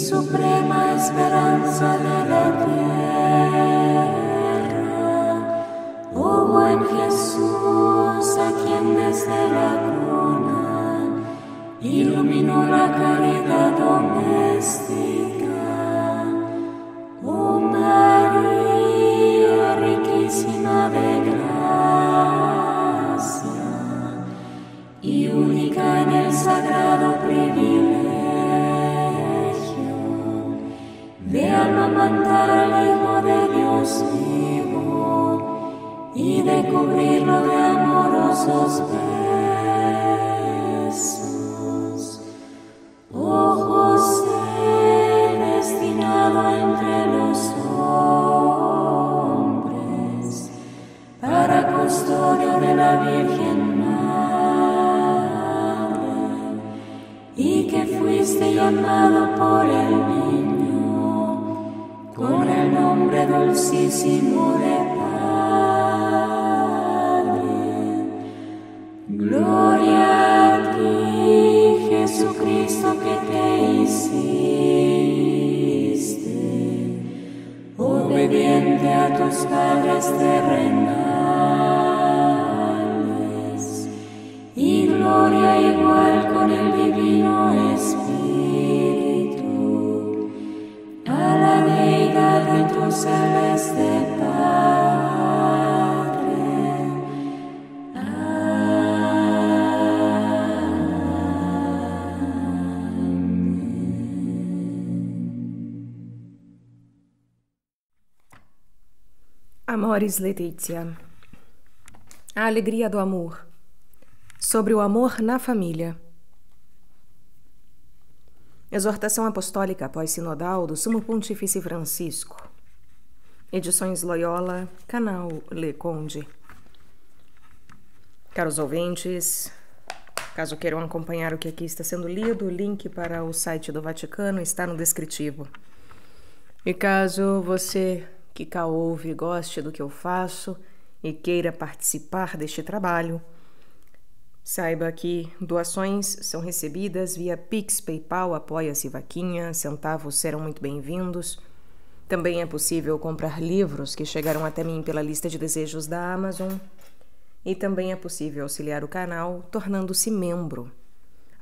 suprema esperanza de la tierra, oh buen Jesús, a quien desde la cuna iluminó la caridad doméstica, oh María, riquísima de gracia y única en el sagrado privilegio de amamantar al Hijo de Dios vivo y de cubrirlo de amorosos besos. Oh José, destinado entre los hombres para custodio de la Virgen Madre, y que fuiste llamado por el niño con el nombre dulcísimo de Padre. Gloria a ti, Jesucristo, que te hiciste obediente a tus padres terrenales, y gloria igual con el Divino Espíritu a la deidad de tu celeste Padre. Amoris Laetitia. A alegria do amor. Sobre o amor na família. Exortação Apostólica Pós-Sinodal do Sumo Pontífice Francisco. Edições Loyola, canal Le Conde. Caros ouvintes, caso queiram acompanhar o que aqui está sendo lido, o link para o site do Vaticano está no descritivo. E caso você que cá ouve goste do que eu faço e queira participar deste trabalho, saiba que doações são recebidas via Pix, PayPal, Apoia-se, Vaquinha, centavos serão muito bem-vindos. Também é possível comprar livros que chegaram até mim pela lista de desejos da Amazon. E também é possível auxiliar o canal tornando-se membro.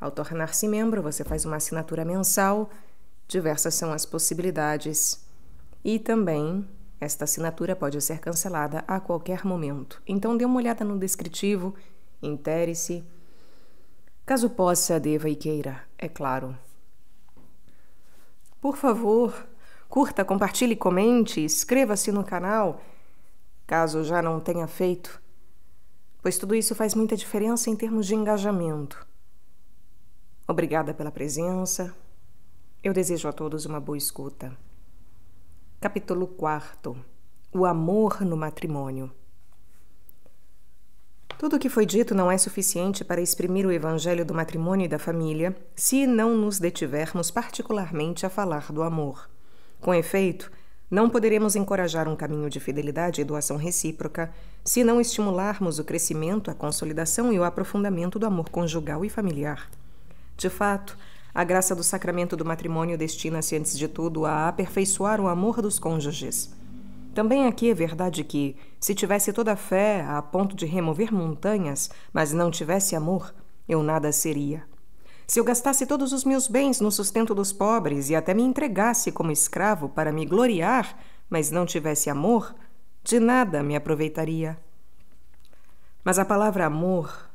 Ao tornar-se membro, você faz uma assinatura mensal, diversas são as possibilidades. E também esta assinatura pode ser cancelada a qualquer momento. Então dê uma olhada no descritivo, intere-se. Caso possa, deva e queira, é claro. Por favor, curta, compartilhe, comente, inscreva-se no canal, caso já não tenha feito, pois tudo isso faz muita diferença em termos de engajamento. Obrigada pela presença. Eu desejo a todos uma boa escuta. Capítulo 4. O amor no matrimônio. Tudo o que foi dito não é suficiente para exprimir o evangelho do matrimônio e da família se não nos detivermos particularmente a falar do amor. Com efeito, não poderemos encorajar um caminho de fidelidade e doação recíproca se não estimularmos o crescimento, a consolidação e o aprofundamento do amor conjugal e familiar. De fato, a graça do sacramento do matrimônio destina-se, antes de tudo, a aperfeiçoar o amor dos cônjuges. Também aqui é verdade que, se tivesse toda a fé a ponto de remover montanhas, mas não tivesse amor, eu nada seria. Se eu gastasse todos os meus bens no sustento dos pobres e até me entregasse como escravo para me gloriar, mas não tivesse amor, de nada me aproveitaria. Mas a palavra amor,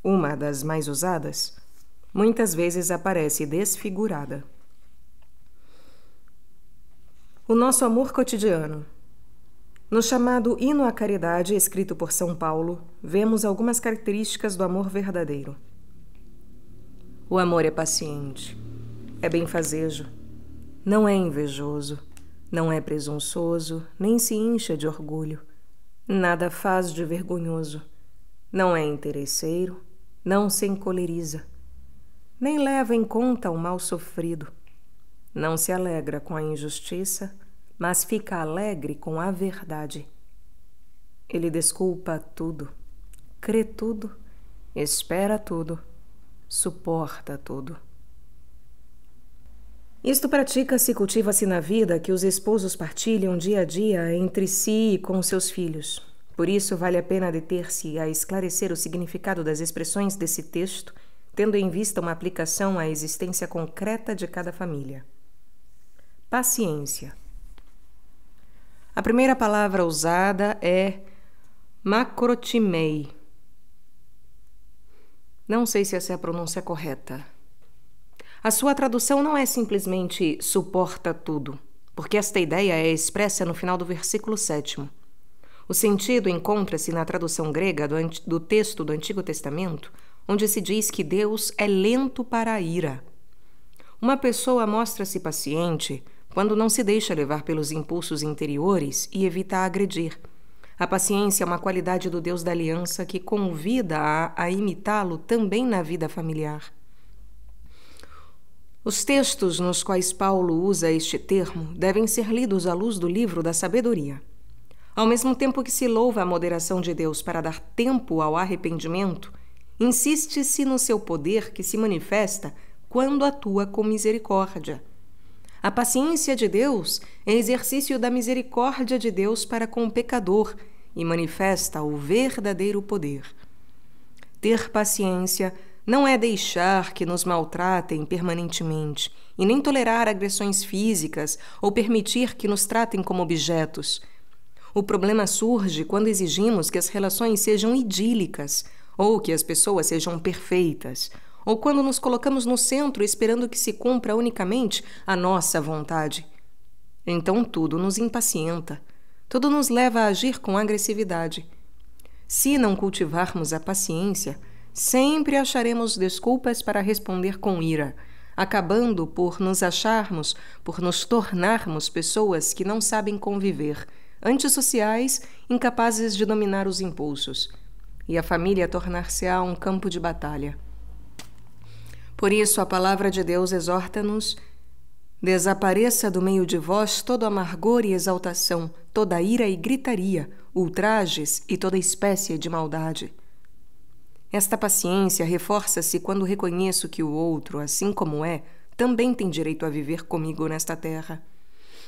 uma das mais usadas, muitas vezes aparece desfigurada. O nosso amor cotidiano. No chamado Hino à Caridade, escrito por São Paulo, vemos algumas características do amor verdadeiro. O amor é paciente, é benfazejo, não é invejoso, não é presunçoso, nem se incha de orgulho, nada faz de vergonhoso, não é interesseiro, não se encoleriza, nem leva em conta o mal sofrido, não se alegra com a injustiça, mas fica alegre com a verdade. Ele desculpa tudo, crê tudo, espera tudo, suporta tudo. Isto pratica-se e cultiva-se na vida que os esposos partilham dia a dia entre si e com seus filhos. Por isso, vale a pena deter-se a esclarecer o significado das expressões desse texto, tendo em vista uma aplicação à existência concreta de cada família. Paciência. A primeira palavra usada é makrotimei. Não sei se essa é a pronúncia correta. A sua tradução não é simplesmente suporta tudo, porque esta ideia é expressa no final do versículo 7º. O sentido encontra-se na tradução grega do texto do Antigo Testamento, onde se diz que Deus é lento para a ira. Uma pessoa mostra-se paciente quando não se deixa levar pelos impulsos interiores e evita agredir. A paciência é uma qualidade do Deus da aliança que convida a imitá-lo também na vida familiar. Os textos nos quais Paulo usa este termo devem ser lidos à luz do livro da sabedoria. Ao mesmo tempo que se louva a moderação de Deus para dar tempo ao arrependimento, insiste-se no seu poder que se manifesta quando atua com misericórdia. A paciência de Deus é exercício da misericórdia de Deus para com o pecador e manifesta o verdadeiro poder. Ter paciência não é deixar que nos maltratem permanentemente e nem tolerar agressões físicas ou permitir que nos tratem como objetos. O problema surge quando exigimos que as relações sejam idílicas ou que as pessoas sejam perfeitas, ou quando nos colocamos no centro esperando que se cumpra unicamente a nossa vontade. Então tudo nos impacienta, tudo nos leva a agir com agressividade. Se não cultivarmos a paciência, sempre acharemos desculpas para responder com ira, acabando por nos tornarmos pessoas que não sabem conviver, antissociais, incapazes de dominar os impulsos, e a família tornar-se-á um campo de batalha. Por isso, a palavra de Deus exorta-nos: desapareça do meio de vós todo amargor e exaltação, toda ira e gritaria, ultrajes e toda espécie de maldade. Esta paciência reforça-se quando reconheço que o outro, assim como é, também tem direito a viver comigo nesta terra.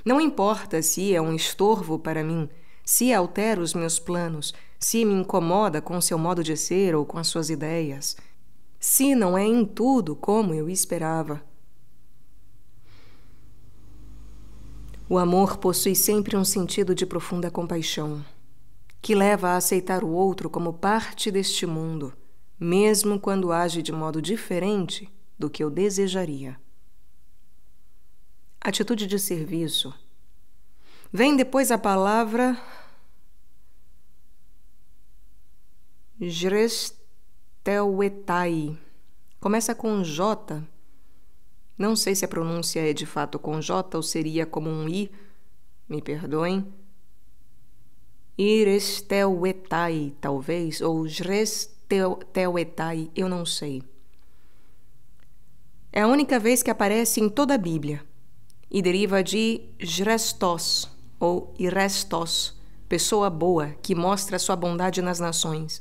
Não importa se é um estorvo para mim, se altera os meus planos, se me incomoda com seu modo de ser ou com as suas ideias, se não é em tudo como eu esperava. O amor possui sempre um sentido de profunda compaixão, que leva a aceitar o outro como parte deste mundo, mesmo quando age de modo diferente do que eu desejaria. Atitude de serviço. Vem depois a palavra Jresteuetai. Começa com J. Não sei se a pronúncia é de fato com J ou seria como um I. Me perdoem. Iresteuetai, talvez, ou Jresteuetai, eu não sei. É a única vez que aparece em toda a Bíblia e deriva de Jrestos ou Irestos, pessoa boa que mostra sua bondade nas ações.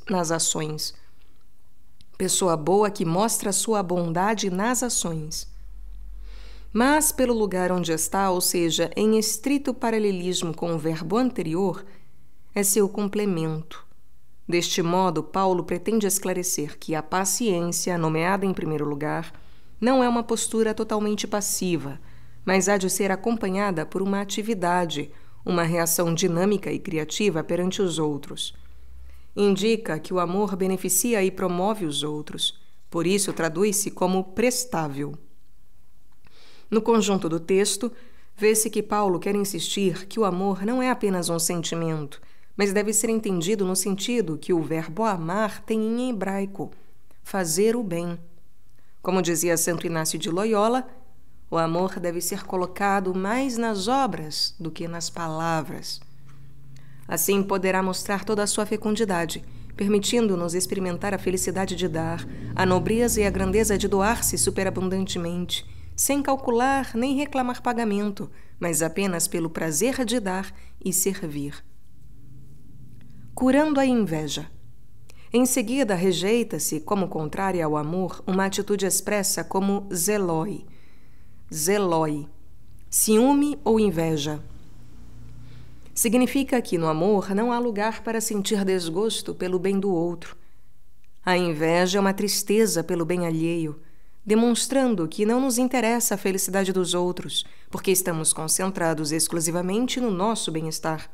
Pessoa boa que mostra sua bondade nas ações. Mas pelo lugar onde está, ou seja, em estrito paralelismo com o verbo anterior, é seu complemento. Deste modo, Paulo pretende esclarecer que a paciência, nomeada em primeiro lugar, não é uma postura totalmente passiva, mas há de ser acompanhada por uma atividade, uma reação dinâmica e criativa perante os outros. Indica que o amor beneficia e promove os outros, por isso traduz-se como prestável. No conjunto do texto, vê-se que Paulo quer insistir que o amor não é apenas um sentimento, mas deve ser entendido no sentido que o verbo amar tem em hebraico, fazer o bem. Como dizia Santo Inácio de Loyola, o amor deve ser colocado mais nas obras do que nas palavras. Assim poderá mostrar toda a sua fecundidade, permitindo-nos experimentar a felicidade de dar, a nobreza e a grandeza de doar-se superabundantemente, sem calcular nem reclamar pagamento, mas apenas pelo prazer de dar e servir. Curando a inveja. Em seguida, rejeita-se, como contrária ao amor, uma atitude expressa como zeloi. zeloi, ciúme ou inveja. Significa que no amor não há lugar para sentir desgosto pelo bem do outro. A inveja é uma tristeza pelo bem alheio, demonstrando que não nos interessa a felicidade dos outros, porque estamos concentrados exclusivamente no nosso bem-estar.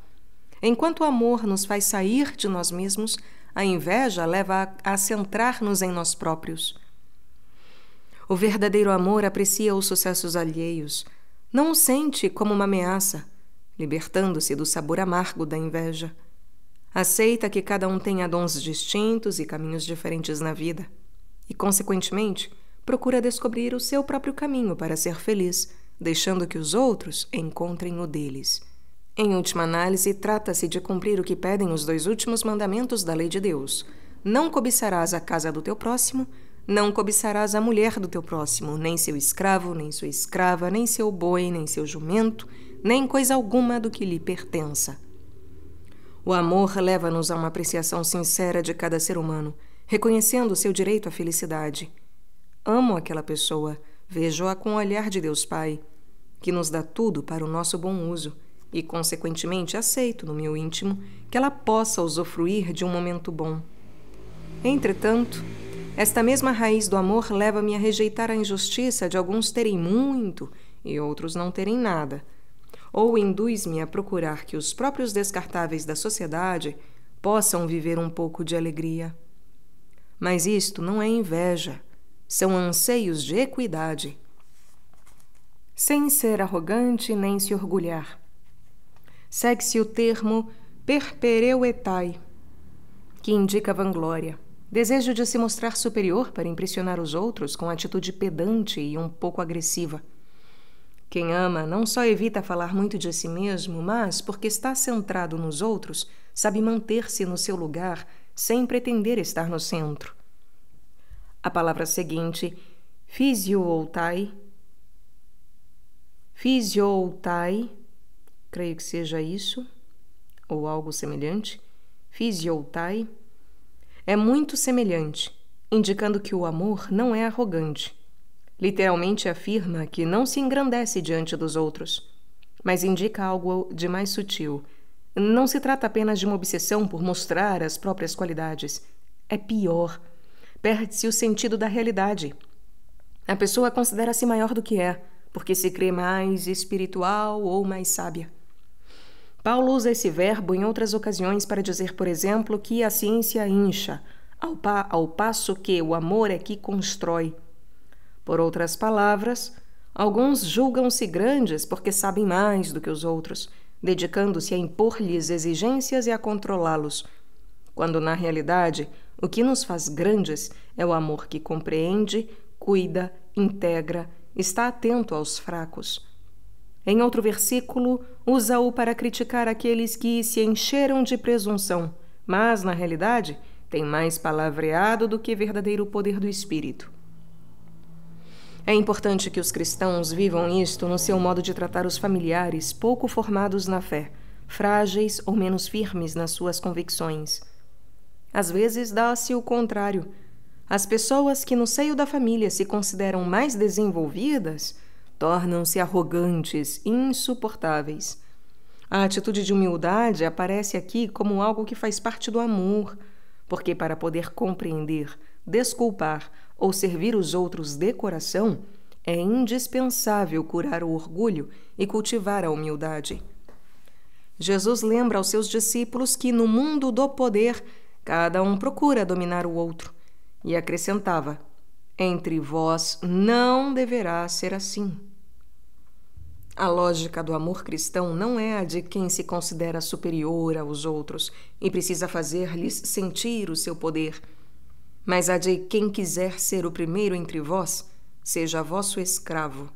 Enquanto o amor nos faz sair de nós mesmos, a inveja leva a centrar-nos em nós próprios. O verdadeiro amor aprecia os sucessos alheios, não o sente como uma ameaça, libertando-se do sabor amargo da inveja. Aceita que cada um tenha dons distintos e caminhos diferentes na vida, e, consequentemente, procura descobrir o seu próprio caminho para ser feliz, deixando que os outros encontrem o deles. Em última análise, trata-se de cumprir o que pedem os 2 últimos mandamentos da lei de Deus. Não cobiçarás a casa do teu próximo, não cobiçarás a mulher do teu próximo, nem seu escravo, nem sua escrava, nem seu boi, nem seu jumento, nem coisa alguma do que lhe pertença. O amor leva-nos a uma apreciação sincera de cada ser humano, reconhecendo o seu direito à felicidade. Amo aquela pessoa, vejo-a com o olhar de Deus Pai, que nos dá tudo para o nosso bom uso, e, consequentemente, aceito no meu íntimo que ela possa usufruir de um momento bom. Entretanto, esta mesma raiz do amor leva-me a rejeitar a injustiça de alguns terem muito e outros não terem nada, ou induz-me a procurar que os próprios descartáveis da sociedade possam viver um pouco de alegria. Mas isto não é inveja, são anseios de equidade. Sem ser arrogante nem se orgulhar. Segue-se o termo perpereuetai, que indica vanglória, desejo de se mostrar superior para impressionar os outros com atitude pedante e um pouco agressiva. Quem ama não só evita falar muito de si mesmo, mas, porque está centrado nos outros, sabe manter-se no seu lugar sem pretender estar no centro. A palavra seguinte, physioutai, creio que seja isso, ou algo semelhante, physioutai, é muito semelhante, indicando que o amor não é arrogante. Literalmente afirma que não se engrandece diante dos outros, mas indica algo de mais sutil. Não se trata apenas de uma obsessão por mostrar as próprias qualidades. É pior. Perde-se o sentido da realidade. A pessoa considera-se maior do que é, porque se crê mais espiritual ou mais sábia. Paulo usa esse verbo em outras ocasiões para dizer, por exemplo, que a ciência incha, ao passo que o amor é que constrói. Por outras palavras, alguns julgam-se grandes porque sabem mais do que os outros, dedicando-se a impor-lhes exigências e a controlá-los, quando, na realidade, o que nos faz grandes é o amor que compreende, cuida, integra, está atento aos fracos. Em outro versículo, usa-o para criticar aqueles que se encheram de presunção, mas, na realidade, têm mais palavreado do que verdadeiro poder do Espírito. É importante que os cristãos vivam isto no seu modo de tratar os familiares pouco formados na fé, frágeis ou menos firmes nas suas convicções. Às vezes dá-se o contrário. As pessoas que no seio da família se consideram mais desenvolvidas tornam-se arrogantes e insuportáveis. A atitude de humildade aparece aqui como algo que faz parte do amor, porque para poder compreender, desculpar ou servir os outros de coração, é indispensável curar o orgulho e cultivar a humildade. Jesus lembra aos seus discípulos que no mundo do poder, cada um procura dominar o outro, e acrescentava: entre vós não deverá ser assim. A lógica do amor cristão não é a de quem se considera superior aos outros e precisa fazer-lhes sentir o seu poder, mas a de quem quiser ser o primeiro entre vós, seja vosso escravo.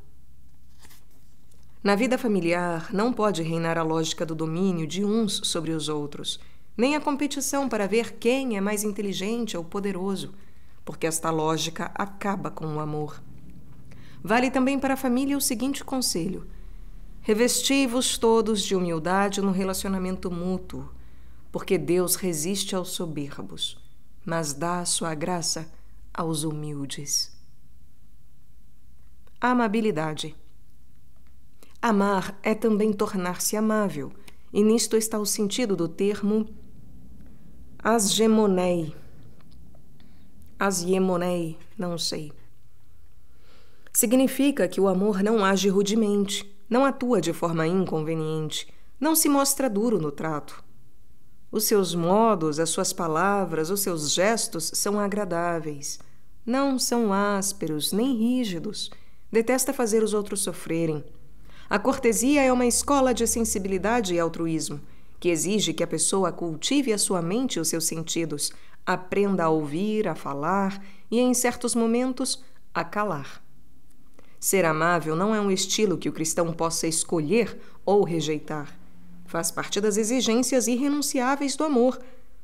Na vida familiar, não pode reinar a lógica do domínio de uns sobre os outros, nem a competição para ver quem é mais inteligente ou poderoso, porque esta lógica acaba com o amor. Vale também para a família o seguinte conselho: revesti-vos todos de humildade no relacionamento mútuo, porque Deus resiste aos soberbos, mas dá a sua graça aos humildes. Amabilidade. Amar é também tornar-se amável, e nisto está o sentido do termo asgemonei, não sei. Significa que o amor não age rudemente, não atua de forma inconveniente, não se mostra duro no trato. Os seus modos, as suas palavras, os seus gestos são agradáveis. Não são ásperos nem rígidos. Detesta fazer os outros sofrerem. A cortesia é uma escola de sensibilidade e altruísmo, que exige que a pessoa cultive a sua mente e os seus sentidos, aprenda a ouvir, a falar e, em certos momentos, a calar. Ser amável não é um estilo que o cristão possa escolher ou rejeitar. Faz parte das exigências irrenunciáveis do amor.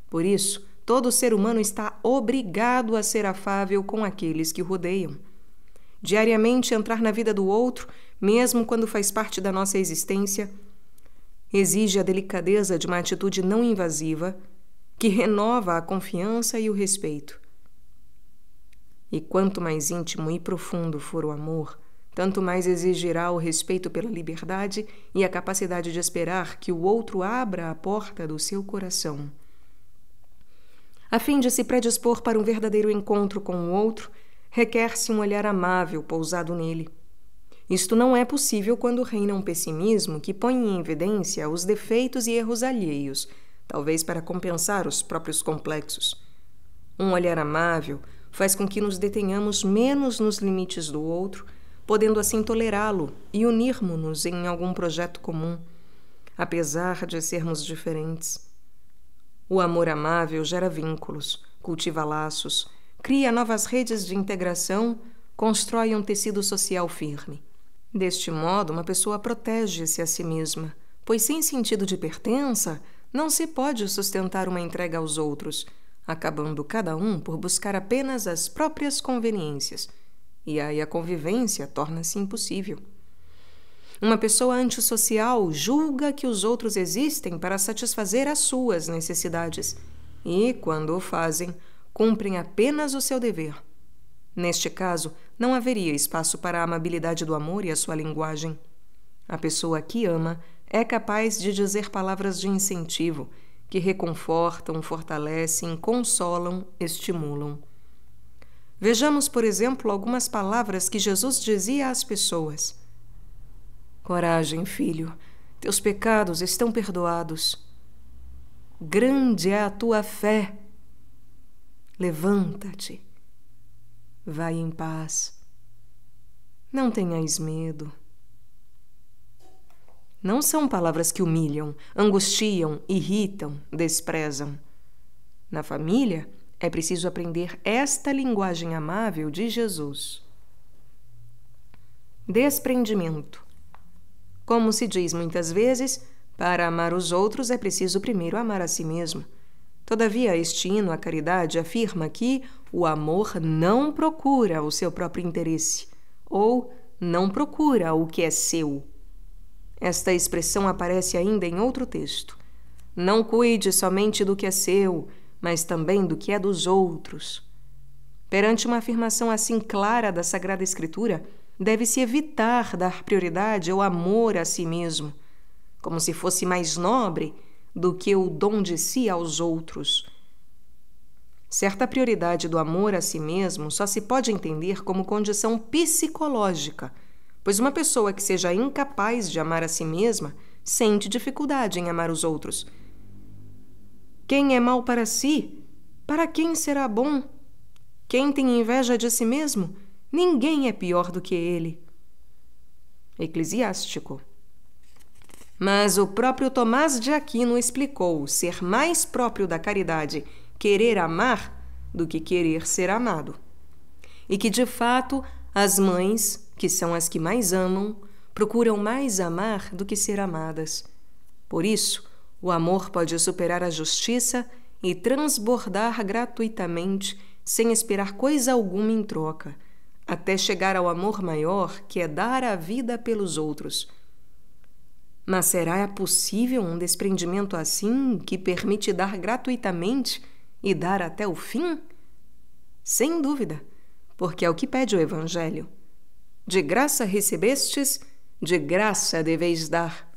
Por isso, todo ser humano está obrigado a ser afável com aqueles que o rodeiam. Diariamente entrar na vida do outro, mesmo quando faz parte da nossa existência, exige a delicadeza de uma atitude não invasiva que renova a confiança e o respeito. E quanto mais íntimo e profundo for o amor, tanto mais exigirá o respeito pela liberdade e a capacidade de esperar que o outro abra a porta do seu coração. A fim de se predispor para um verdadeiro encontro com o outro, requer-se um olhar amável pousado nele. Isto não é possível quando reina um pessimismo que põe em evidência os defeitos e erros alheios, talvez para compensar os próprios complexos. Um olhar amável faz com que nos detenhamos menos nos limites do outro, podendo assim tolerá-lo e unirmos-nos em algum projeto comum, apesar de sermos diferentes. O amor amável gera vínculos, cultiva laços, cria novas redes de integração, constrói um tecido social firme. Deste modo, uma pessoa protege-se a si mesma, pois sem sentido de pertença, não se pode sustentar uma entrega aos outros, acabando cada um por buscar apenas as próprias conveniências, e aí a convivência torna-se impossível. Uma pessoa antissocial julga que os outros existem para satisfazer as suas necessidades e, quando o fazem, cumprem apenas o seu dever. Neste caso, não haveria espaço para a amabilidade do amor e a sua linguagem. A pessoa que ama é capaz de dizer palavras de incentivo, que reconfortam, fortalecem, consolam, estimulam. Vejamos, por exemplo, algumas palavras que Jesus dizia às pessoas. Coragem, filho, teus pecados estão perdoados. Grande é a tua fé. Levanta-te. Vai em paz. Não tenhais medo. Não são palavras que humilham, angustiam, irritam, desprezam. Na família, é preciso aprender esta linguagem amável de Jesus. Desprendimento. Como se diz muitas vezes, para amar os outros é preciso primeiro amar a si mesmo. Todavia, este hino à caridade afirma que o amor não procura o seu próprio interesse, ou não procura o que é seu. Esta expressão aparece ainda em outro texto. Não cuide somente do que é seu, mas também do que é dos outros. Perante uma afirmação assim clara da Sagrada Escritura, deve-se evitar dar prioridade ao amor a si mesmo, como se fosse mais nobre do que o dom de si aos outros. Certa prioridade do amor a si mesmo só se pode entender como condição psicológica, pois uma pessoa que seja incapaz de amar a si mesma sente dificuldade em amar os outros. Quem é mau para si, para quem será bom? Quem tem inveja de si mesmo, ninguém é pior do que ele. Eclesiástico. Mas o próprio Tomás de Aquino explicou ser mais próprio da caridade querer amar do que querer ser amado. E que, de fato, as mães, que são as que mais amam, procuram mais amar do que ser amadas. Por isso, o amor pode superar a justiça e transbordar gratuitamente, sem esperar coisa alguma em troca, até chegar ao amor maior, que é dar a vida pelos outros. Mas será possível um desprendimento assim, que permite dar gratuitamente e dar até o fim? Sem dúvida, porque é o que pede o Evangelho. De graça recebestes, de graça deveis dar.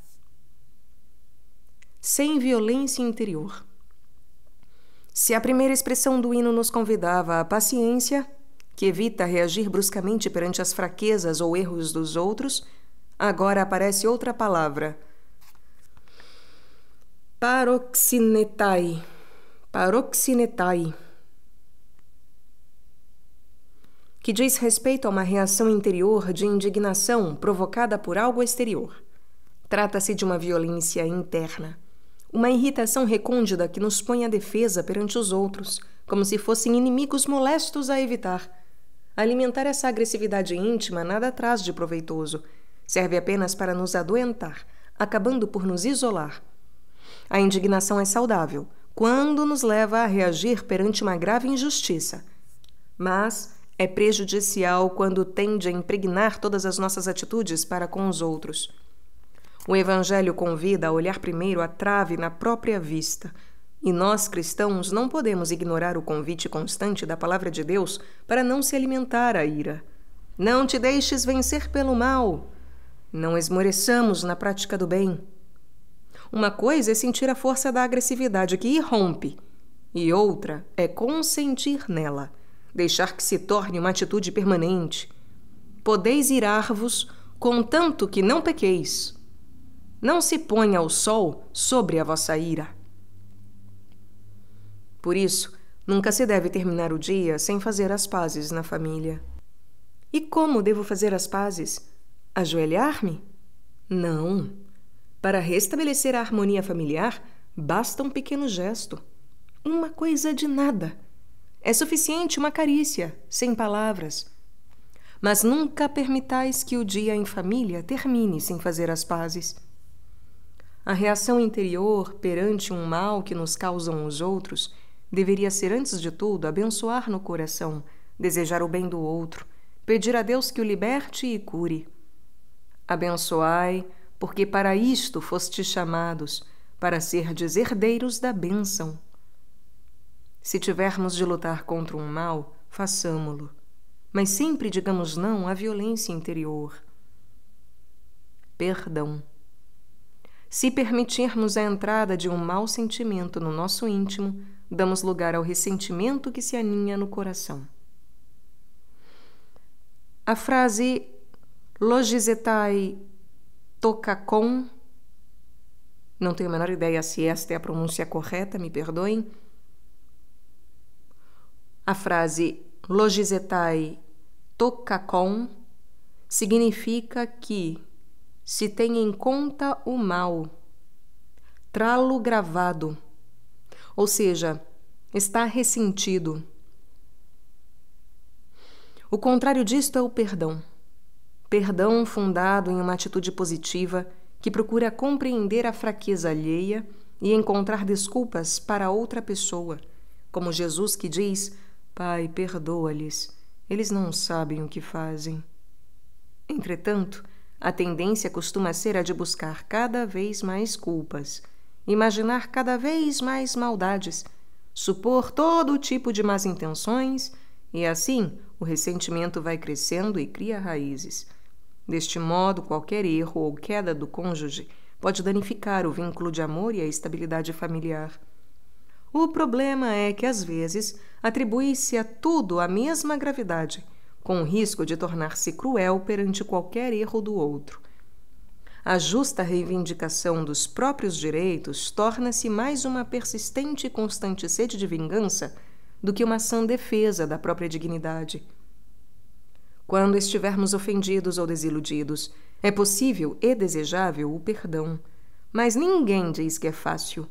Sem violência interior. Se a primeira expressão do hino nos convidava à paciência, que evita reagir bruscamente perante as fraquezas ou erros dos outros, agora aparece outra palavra. Paroxinetai. Paroxinetai. Que diz respeito a uma reação interior de indignação provocada por algo exterior. Trata-se de uma violência interna, uma irritação recôndita que nos põe à defesa perante os outros, como se fossem inimigos molestos a evitar. Alimentar essa agressividade íntima nada traz de proveitoso, serve apenas para nos adoentar, acabando por nos isolar. A indignação é saudável, quando nos leva a reagir perante uma grave injustiça, mas é prejudicial quando tende a impregnar todas as nossas atitudes para com os outros. O Evangelho convida a olhar primeiro a trave na própria vista, e nós, cristãos, não podemos ignorar o convite constante da Palavra de Deus para não se alimentar a ira. Não te deixes vencer pelo mal. Não esmoreçamos na prática do bem. Uma coisa é sentir a força da agressividade que irrompe, e outra é consentir nela, deixar que se torne uma atitude permanente. Podeis irar-vos, contanto que não pequeis. Não se ponha o sol sobre a vossa ira. Por isso, nunca se deve terminar o dia sem fazer as pazes na família. E como devo fazer as pazes? Ajoelhar-me? Não. Para restabelecer a harmonia familiar, basta um pequeno gesto. Uma coisa de nada. É suficiente uma carícia, sem palavras. Mas nunca permitais que o dia em família termine sem fazer as pazes. A reação interior perante um mal que nos causam os outros deveria ser, antes de tudo, abençoar no coração, desejar o bem do outro, pedir a Deus que o liberte e cure. Abençoai, porque para isto fostes chamados, para serdes herdeiros da bênção. Se tivermos de lutar contra um mal, façamo-lo, mas sempre digamos não à violência interior. Perdão. Se permitirmos a entrada de um mau sentimento no nosso íntimo, damos lugar ao ressentimento que se aninha no coração. A frase logizetai tokakon, não tenho a menor ideia se esta é a pronúncia correta, me perdoem. A frase logizetai tokakon significa que se tem em conta o mal, trá-lo gravado, ou seja, está ressentido. O contrário disto é o perdão. Perdão fundado em uma atitude positiva que procura compreender a fraqueza alheia e encontrar desculpas para outra pessoa, como Jesus que diz: Pai, perdoa-lhes, eles não sabem o que fazem. Entretanto, a tendência costuma ser a de buscar cada vez mais culpas, imaginar cada vez mais maldades, supor todo tipo de más intenções, e assim o ressentimento vai crescendo e cria raízes. Deste modo, qualquer erro ou queda do cônjuge pode danificar o vínculo de amor e a estabilidade familiar. O problema é que, às vezes, atribui-se a tudo a mesma gravidade, com o risco de tornar-se cruel perante qualquer erro do outro. A justa reivindicação dos próprios direitos torna-se mais uma persistente e constante sede de vingança do que uma sã defesa da própria dignidade. Quando estivermos ofendidos ou desiludidos, é possível e desejável o perdão, mas ninguém diz que é fácil.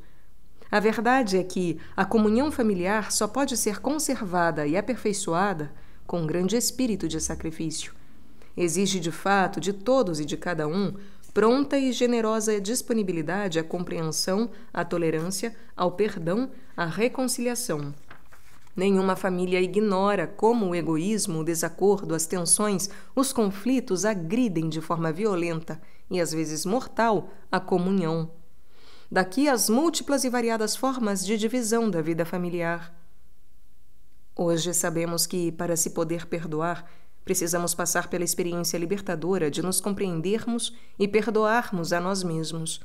A verdade é que a comunhão familiar só pode ser conservada e aperfeiçoada com um grande espírito de sacrifício. Exige, de fato, de todos e de cada um, pronta e generosa disponibilidade à compreensão, à tolerância, ao perdão, à reconciliação. Nenhuma família ignora como o egoísmo, o desacordo, as tensões, os conflitos agridem de forma violenta e, às vezes mortal, a comunhão. Daqui as múltiplas e variadas formas de divisão da vida familiar. Hoje sabemos que, para se poder perdoar, precisamos passar pela experiência libertadora de nos compreendermos e perdoarmos a nós mesmos.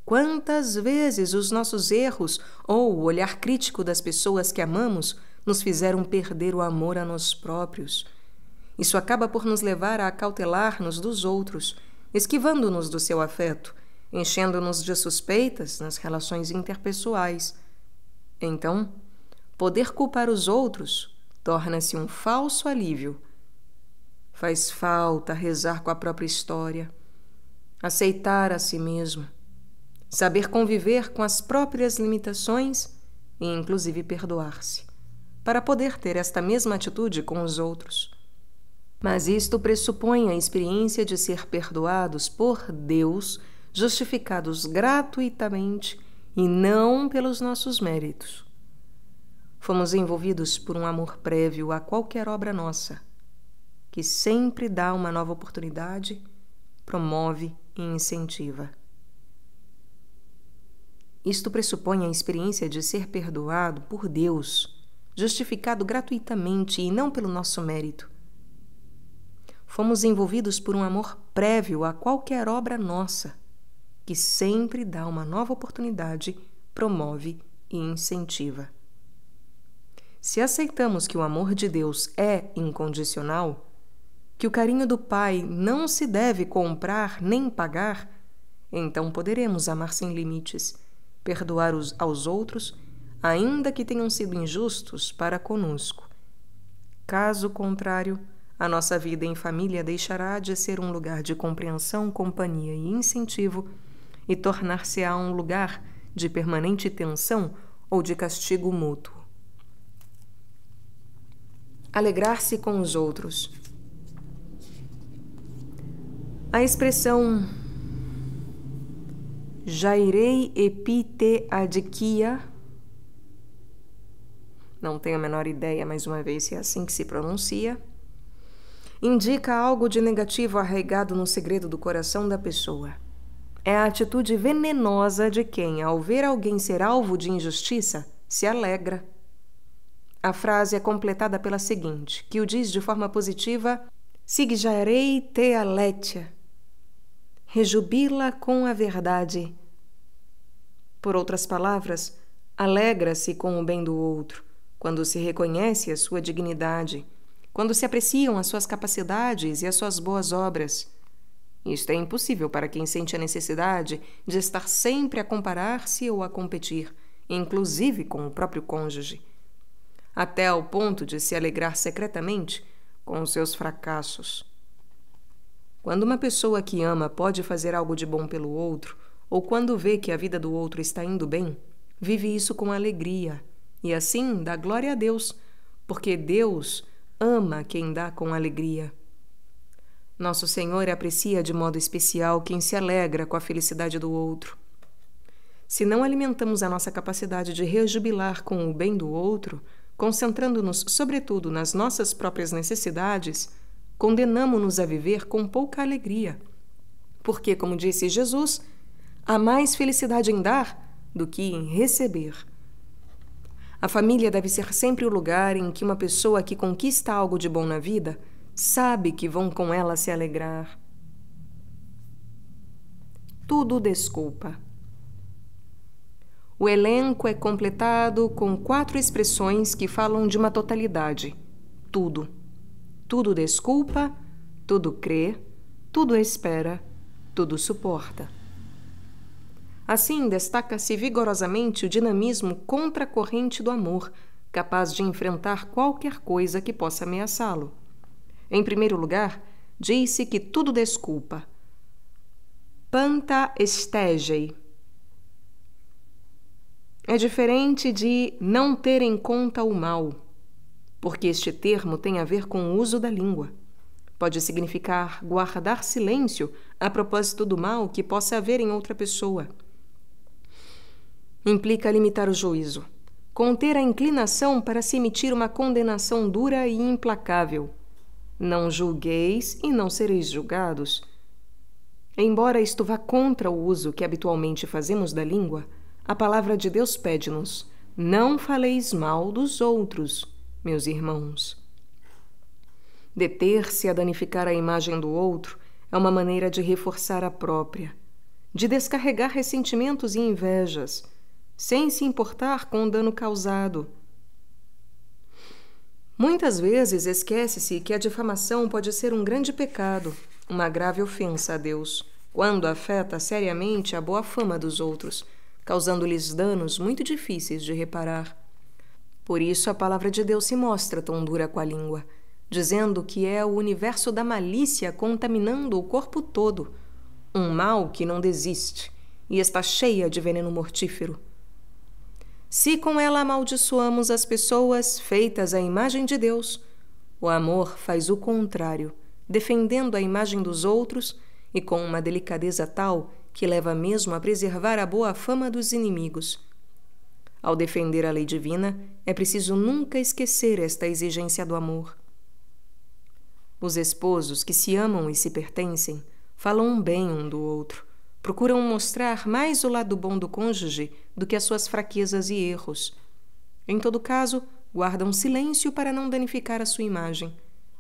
Quantas vezes os nossos erros ou o olhar crítico das pessoas que amamos nos fizeram perder o amor a nós próprios? Isso acaba por nos levar a acautelar-nos dos outros, esquivando-nos do seu afeto, enchendo-nos de suspeitas nas relações interpessoais. Então, poder culpar os outros torna-se um falso alívio. Faz falta rezar com a própria história, aceitar a si mesmo, saber conviver com as próprias limitações e, inclusive, perdoar-se, para poder ter esta mesma atitude com os outros. Mas isto pressupõe a experiência de ser perdoados por Deus, justificados gratuitamente e não pelos nossos méritos. Fomos envolvidos por um amor prévio a qualquer obra nossa, que sempre dá uma nova oportunidade, promove e incentiva. Isto pressupõe a experiência de ser perdoado por Deus, justificado gratuitamente e não pelo nosso mérito. Fomos envolvidos por um amor prévio a qualquer obra nossa, que sempre dá uma nova oportunidade, promove e incentiva. Se aceitamos que o amor de Deus é incondicional, que o carinho do Pai não se deve comprar nem pagar, então poderemos amar sem limites, perdoar aos outros, ainda que tenham sido injustos para conosco. Caso contrário, a nossa vida em família deixará de ser um lugar de compreensão, companhia e incentivo e tornar-se-á um lugar de permanente tensão ou de castigo mútuo. Alegrar-se com os outros. A expressão Jairei epite adikia, não tenho a menor ideia, mais uma vez, se é assim que se pronuncia, indica algo de negativo arraigado no segredo do coração da pessoa. É a atitude venenosa de quem, ao ver alguém ser alvo de injustiça, se alegra. A frase é completada pela seguinte, que o diz de forma positiva: Sigjarei te aletia. Rejubila com a verdade. Por outras palavras, alegra-se com o bem do outro, quando se reconhece a sua dignidade, quando se apreciam as suas capacidades e as suas boas obras. Isto é impossível para quem sente a necessidade de estar sempre a comparar-se ou a competir, inclusive com o próprio cônjuge, até ao ponto de se alegrar secretamente com os seus fracassos. Quando uma pessoa que ama pode fazer algo de bom pelo outro, ou quando vê que a vida do outro está indo bem, vive isso com alegria, e assim dá glória a Deus, porque Deus ama quem dá com alegria. Nosso Senhor aprecia de modo especial quem se alegra com a felicidade do outro. Se não alimentamos a nossa capacidade de rejubilar com o bem do outro, concentrando-nos sobretudo nas nossas próprias necessidades, condenamo-nos a viver com pouca alegria. Porque, como disse Jesus, há mais felicidade em dar do que em receber. A família deve ser sempre o lugar em que uma pessoa que conquista algo de bom na vida sabe que vão com ela se alegrar. Tudo desculpa. O elenco é completado com 4 expressões que falam de uma totalidade. Tudo. Tudo desculpa, tudo crê, tudo espera, tudo suporta. Assim, destaca-se vigorosamente o dinamismo contracorrente do amor, capaz de enfrentar qualquer coisa que possa ameaçá-lo. Em primeiro lugar, diz-se que tudo desculpa. Panta estegei. É diferente de não ter em conta o mal, porque este termo tem a ver com o uso da língua. Pode significar guardar silêncio a propósito do mal que possa haver em outra pessoa. Implica limitar o juízo, conter a inclinação para se emitir uma condenação dura e implacável. Não julgueis e não sereis julgados. Embora isto vá contra o uso que habitualmente fazemos da língua, a palavra de Deus pede-nos: não faleis mal dos outros, meus irmãos. Deter-se a danificar a imagem do outro é uma maneira de reforçar a própria, de descarregar ressentimentos e invejas, sem se importar com o dano causado. Muitas vezes esquece-se que a difamação pode ser um grande pecado, uma grave ofensa a Deus, quando afeta seriamente a boa fama dos outros, causando-lhes danos muito difíceis de reparar. Por isso a palavra de Deus se mostra tão dura com a língua, dizendo que é o universo da malícia contaminando o corpo todo, um mal que não desiste e está cheia de veneno mortífero. Se com ela amaldiçoamos as pessoas feitas à imagem de Deus, o amor faz o contrário, defendendo a imagem dos outros e com uma delicadeza tal que leva mesmo a preservar a boa fama dos inimigos. Ao defender a lei divina, é preciso nunca esquecer esta exigência do amor. Os esposos que se amam e se pertencem falam bem um do outro, procuram mostrar mais o lado bom do cônjuge do que as suas fraquezas e erros. Em todo caso, guardam silêncio para não danificar a sua imagem.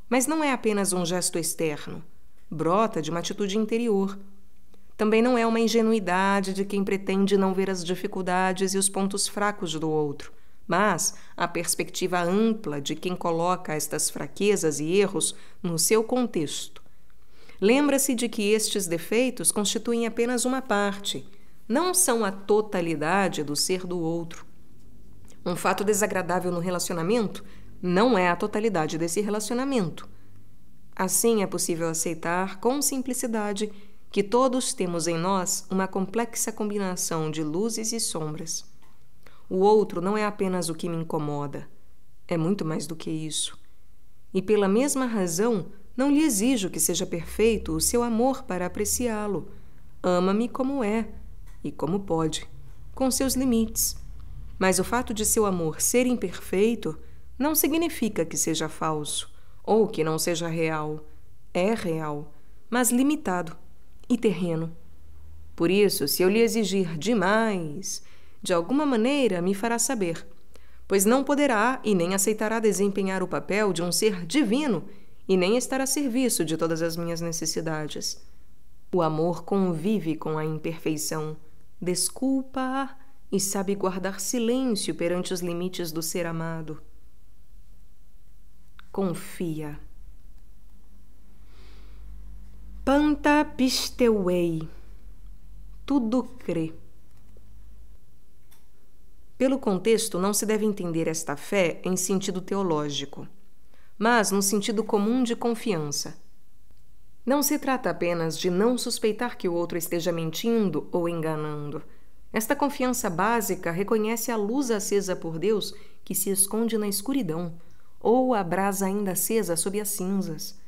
Mas não é apenas um gesto externo. Brota de uma atitude interior. Também não é uma ingenuidade de quem pretende não ver as dificuldades e os pontos fracos do outro, mas a perspectiva ampla de quem coloca estas fraquezas e erros no seu contexto. Lembra-se de que estes defeitos constituem apenas uma parte, não são a totalidade do ser do outro. Um fato desagradável no relacionamento não é a totalidade desse relacionamento. Assim é possível aceitar com simplicidade que todos temos em nós uma complexa combinação de luzes e sombras. O outro não é apenas o que me incomoda, é muito mais do que isso. E pela mesma razão, não lhe exijo que seja perfeito o seu amor para apreciá-lo. Ama-me como é e como pode, com seus limites. Mas o fato de seu amor ser imperfeito não significa que seja falso ou que não seja real. É real, mas limitado e terreno. Por isso, se eu lhe exigir demais, de alguma maneira me fará saber, pois não poderá e nem aceitará desempenhar o papel de um ser divino e nem estar a serviço de todas as minhas necessidades. O amor convive com a imperfeição, desculpa-a e sabe guardar silêncio perante os limites do ser amado. Confia. Panta pisteuei. Tudo crê. Pelo contexto, não se deve entender esta fé em sentido teológico, mas no sentido comum de confiança. Não se trata apenas de não suspeitar que o outro esteja mentindo ou enganando. Esta confiança básica reconhece a luz acesa por Deus que se esconde na escuridão, ou a brasa ainda acesa sob as cinzas.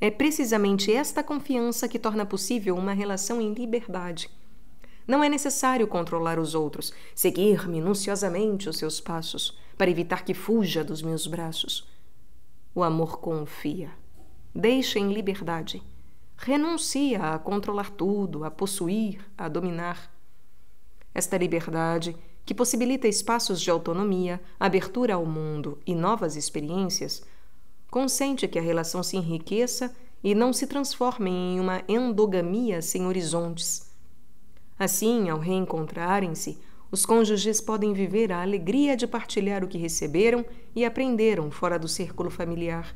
É precisamente esta confiança que torna possível uma relação em liberdade. Não é necessário controlar os outros, seguir minuciosamente os seus passos, para evitar que fuja dos meus braços. O amor confia. Deixa em liberdade. Renuncia a controlar tudo, a possuir, a dominar. Esta liberdade, que possibilita espaços de autonomia, abertura ao mundo e novas experiências, consente que a relação se enriqueça e não se transforme em uma endogamia sem horizontes. Assim, ao reencontrarem-se, os cônjuges podem viver a alegria de partilhar o que receberam e aprenderam fora do círculo familiar.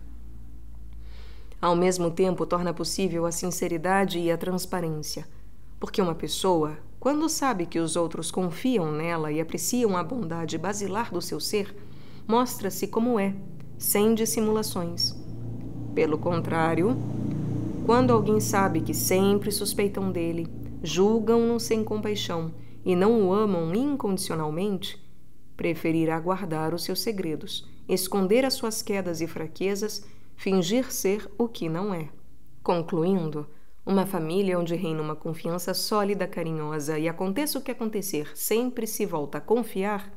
Ao mesmo tempo, torna possível a sinceridade e a transparência, porque uma pessoa, quando sabe que os outros confiam nela e apreciam a bondade basilar do seu ser, mostra-se como é, sem dissimulações. Pelo contrário, quando alguém sabe que sempre suspeitam dele, julgam-no sem compaixão e não o amam incondicionalmente, preferirá guardar os seus segredos, esconder as suas quedas e fraquezas, fingir ser o que não é. Concluindo, uma família onde reina uma confiança sólida, carinhosa e aconteça o que acontecer, sempre se volta a confiar,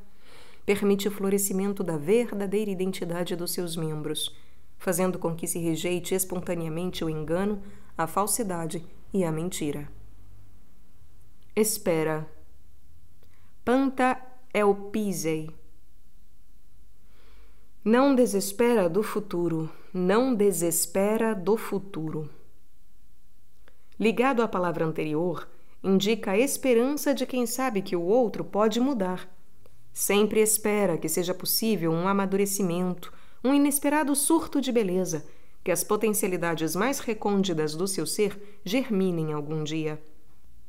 permite o florescimento da verdadeira identidade dos seus membros, fazendo com que se rejeite espontaneamente o engano, a falsidade e a mentira. Espera. Panta elpisei. Não desespera do futuro, não desespera do futuro. Ligado à palavra anterior, indica a esperança de quem sabe que o outro pode mudar. Sempre espera que seja possível um amadurecimento, um inesperado surto de beleza, que as potencialidades mais recônditas do seu ser germinem algum dia.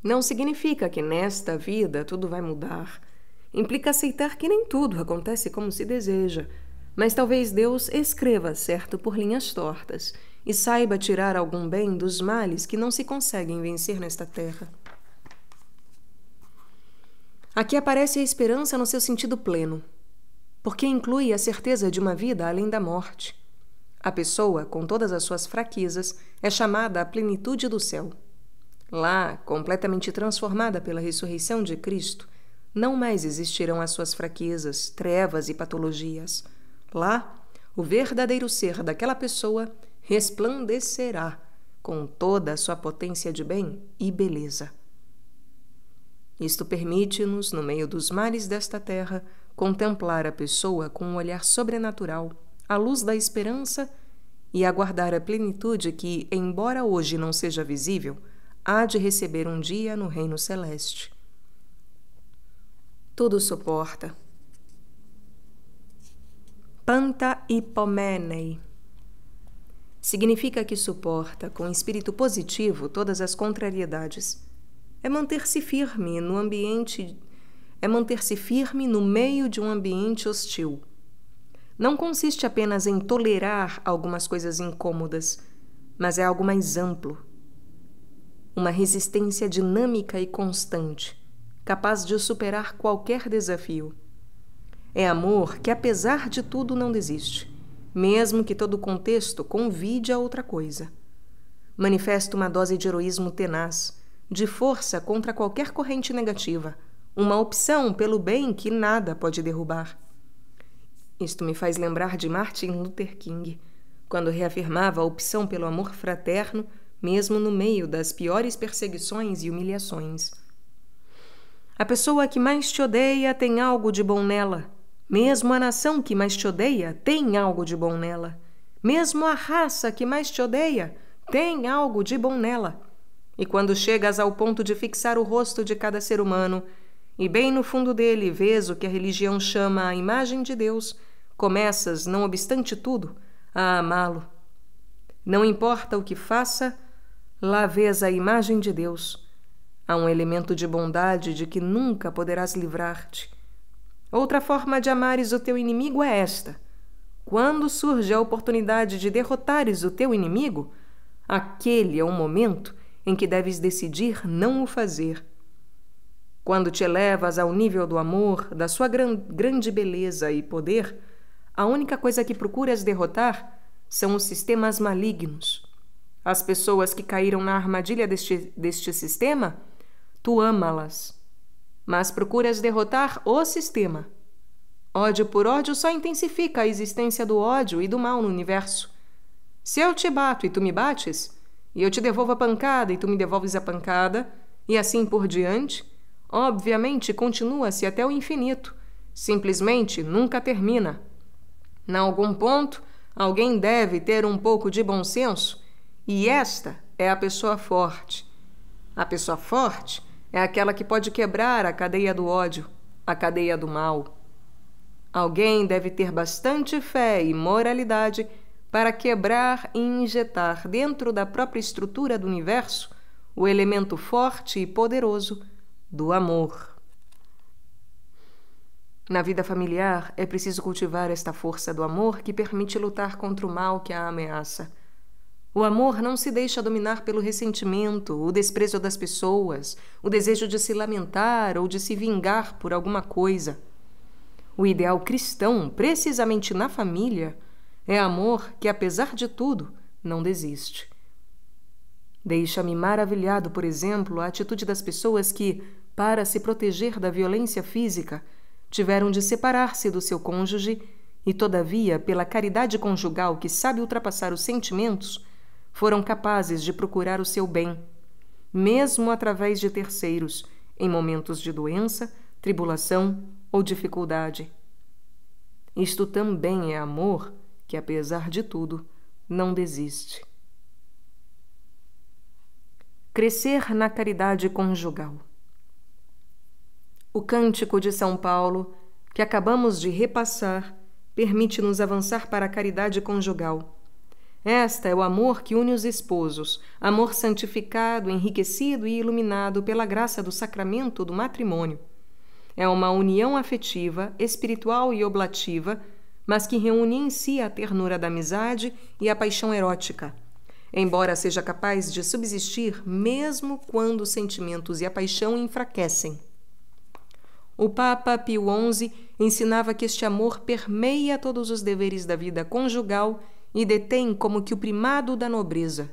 Não significa que nesta vida tudo vai mudar. Implica aceitar que nem tudo acontece como se deseja, mas talvez Deus escreva certo por linhas tortas e saiba tirar algum bem dos males que não se conseguem vencer nesta terra. Aqui aparece a esperança no seu sentido pleno, porque inclui a certeza de uma vida além da morte. A pessoa, com todas as suas fraquezas, é chamada à plenitude do céu. Lá, completamente transformada pela ressurreição de Cristo, não mais existirão as suas fraquezas, trevas e patologias. Lá, o verdadeiro ser daquela pessoa resplandecerá com toda a sua potência de bem e beleza. Isto permite-nos, no meio dos mares desta terra, contemplar a pessoa com um olhar sobrenatural, à luz da esperança, e aguardar a plenitude que, embora hoje não seja visível, há de receber um dia no reino celeste. Tudo suporta. Panta hipomenei. Significa que suporta com espírito positivo todas as contrariedades. É manter-se firme no meio de um ambiente hostil. Não consiste apenas em tolerar algumas coisas incômodas, mas é algo mais amplo. Uma resistência dinâmica e constante, capaz de superar qualquer desafio. É amor que, apesar de tudo, não desiste, mesmo que todo o contexto convide a outra coisa. Manifesta uma dose de heroísmo tenaz, de força contra qualquer corrente negativa, uma opção pelo bem que nada pode derrubar. Isto me faz lembrar de Martin Luther King, quando reafirmava a opção pelo amor fraterno, mesmo no meio das piores perseguições e humilhações. A pessoa que mais te odeia tem algo de bom nela. Mesmo a nação que mais te odeia tem algo de bom nela. Mesmo a raça que mais te odeia tem algo de bom nela. E quando chegas ao ponto de fixar o rosto de cada ser humano, e bem no fundo dele vês o que a religião chama a imagem de Deus, começas, não obstante tudo, a amá-lo. Não importa o que faça, lá vês a imagem de Deus. Há um elemento de bondade de que nunca poderás livrar-te. Outra forma de amares o teu inimigo é esta. Quando surge a oportunidade de derrotares o teu inimigo, aquele é o momento em que deves decidir não o fazer. Quando te elevas ao nível do amor, da sua grande beleza e poder, a única coisa que procuras derrotar são os sistemas malignos. As pessoas que caíram na armadilha deste sistema, tu ama-las, mas procuras derrotar o sistema. Ódio por ódio só intensifica a existência do ódio e do mal no universo. Se eu te bato e tu me bates, e eu te devolvo a pancada e tu me devolves a pancada, e assim por diante, obviamente continua-se até o infinito. Simplesmente nunca termina. Em algum ponto, alguém deve ter um pouco de bom senso, e esta é a pessoa forte. A pessoa forte é aquela que pode quebrar a cadeia do ódio, a cadeia do mal. Alguém deve ter bastante fé e moralidade para quebrar e injetar dentro da própria estrutura do universo o elemento forte e poderoso do amor. Na vida familiar, é preciso cultivar esta força do amor que permite lutar contra o mal que a ameaça. O amor não se deixa dominar pelo ressentimento, o desprezo das pessoas, o desejo de se lamentar ou de se vingar por alguma coisa. O ideal cristão, precisamente na família, é amor que, apesar de tudo, não desiste. Deixa-me maravilhado, por exemplo, a atitude das pessoas que, para se proteger da violência física, tiveram de separar-se do seu cônjuge e, todavia, pela caridade conjugal que sabe ultrapassar os sentimentos, foram capazes de procurar o seu bem, mesmo através de terceiros, em momentos de doença, tribulação ou dificuldade. Isto também é amor que, apesar de tudo, não desiste. Crescer na caridade conjugal. O Cântico de São Paulo, que acabamos de repassar, permite-nos avançar para a caridade conjugal. Esta é o amor que une os esposos, amor santificado, enriquecido e iluminado pela graça do sacramento do matrimônio. É uma união afetiva, espiritual e oblativa, mas que reúne em si a ternura da amizade e a paixão erótica, embora seja capaz de subsistir mesmo quando os sentimentos e a paixão enfraquecem. O Papa Pio XI ensinava que este amor permeia todos os deveres da vida conjugal e detém como que o primado da nobreza.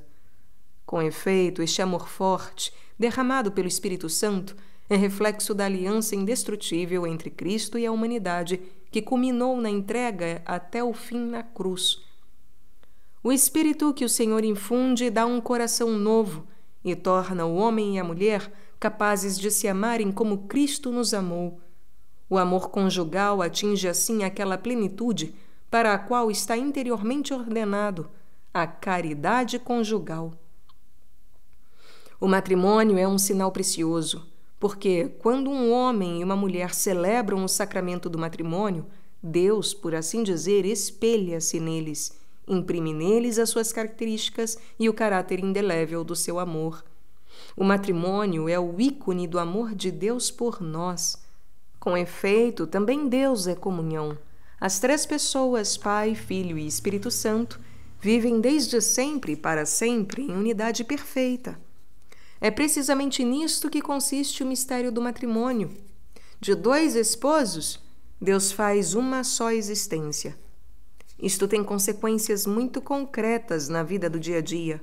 Com efeito, este amor forte, derramado pelo Espírito Santo, é reflexo da aliança indestrutível entre Cristo e a humanidade, que culminou na entrega até o fim na cruz. O Espírito que o Senhor infunde dá um coração novo e torna o homem e a mulher capazes de se amarem como Cristo nos amou. O amor conjugal atinge assim aquela plenitude para a qual está interiormente ordenado, a caridade conjugal. O matrimônio é um sinal precioso, porque quando um homem e uma mulher celebram o sacramento do matrimônio, Deus, por assim dizer, espelha-se neles, imprime neles as suas características e o caráter indelével do seu amor. O matrimônio é o ícone do amor de Deus por nós. Com efeito, também Deus é comunhão. As três pessoas, Pai, Filho e Espírito Santo, vivem desde sempre e para sempre em unidade perfeita. É precisamente nisto que consiste o mistério do matrimônio. De dois esposos, Deus faz uma só existência. Isto tem consequências muito concretas na vida do dia a dia,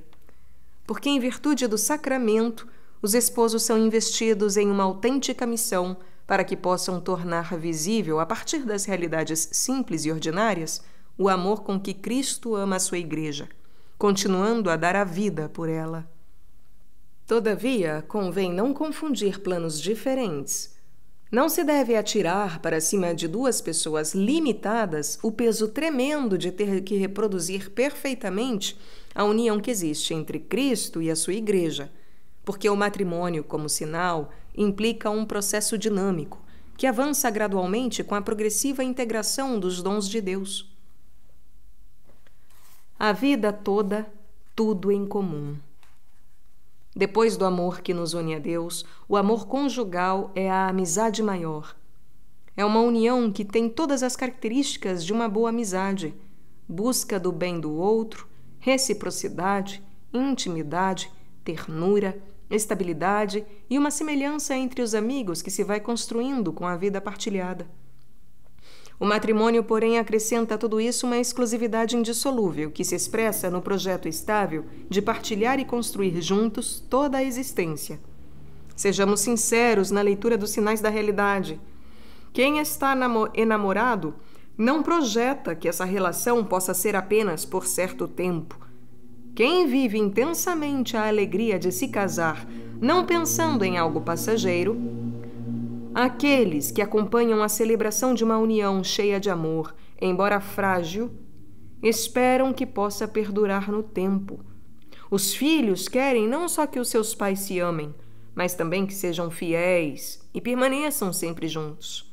porque em virtude do sacramento, os esposos são investidos em uma autêntica missão para que possam tornar visível, a partir das realidades simples e ordinárias, o amor com que Cristo ama a sua Igreja, continuando a dar a vida por ela. Todavia, convém não confundir planos diferentes. Não se deve atirar para cima de duas pessoas limitadas o peso tremendo de ter que reproduzir perfeitamente a união que existe entre Cristo e a sua Igreja, porque o matrimônio, como sinal, implica um processo dinâmico que avança gradualmente com a progressiva integração dos dons de Deus. A vida toda, tudo em comum. Depois do amor que nos une a Deus, o amor conjugal é a amizade maior. É uma união que tem todas as características de uma boa amizade: busca do bem do outro, reciprocidade, intimidade, ternura, estabilidade e uma semelhança entre os amigos que se vai construindo com a vida partilhada. O matrimônio, porém, acrescenta a tudo isso uma exclusividade indissolúvel que se expressa no projeto estável de partilhar e construir juntos toda a existência. Sejamos sinceros na leitura dos sinais da realidade. Quem está enamorado não projeta que essa relação possa ser apenas por certo tempo. Quem vive intensamente a alegria de se casar, não pensando em algo passageiro, aqueles que acompanham a celebração de uma união cheia de amor, embora frágil, esperam que possa perdurar no tempo. Os filhos querem não só que os seus pais se amem, mas também que sejam fiéis e permaneçam sempre juntos.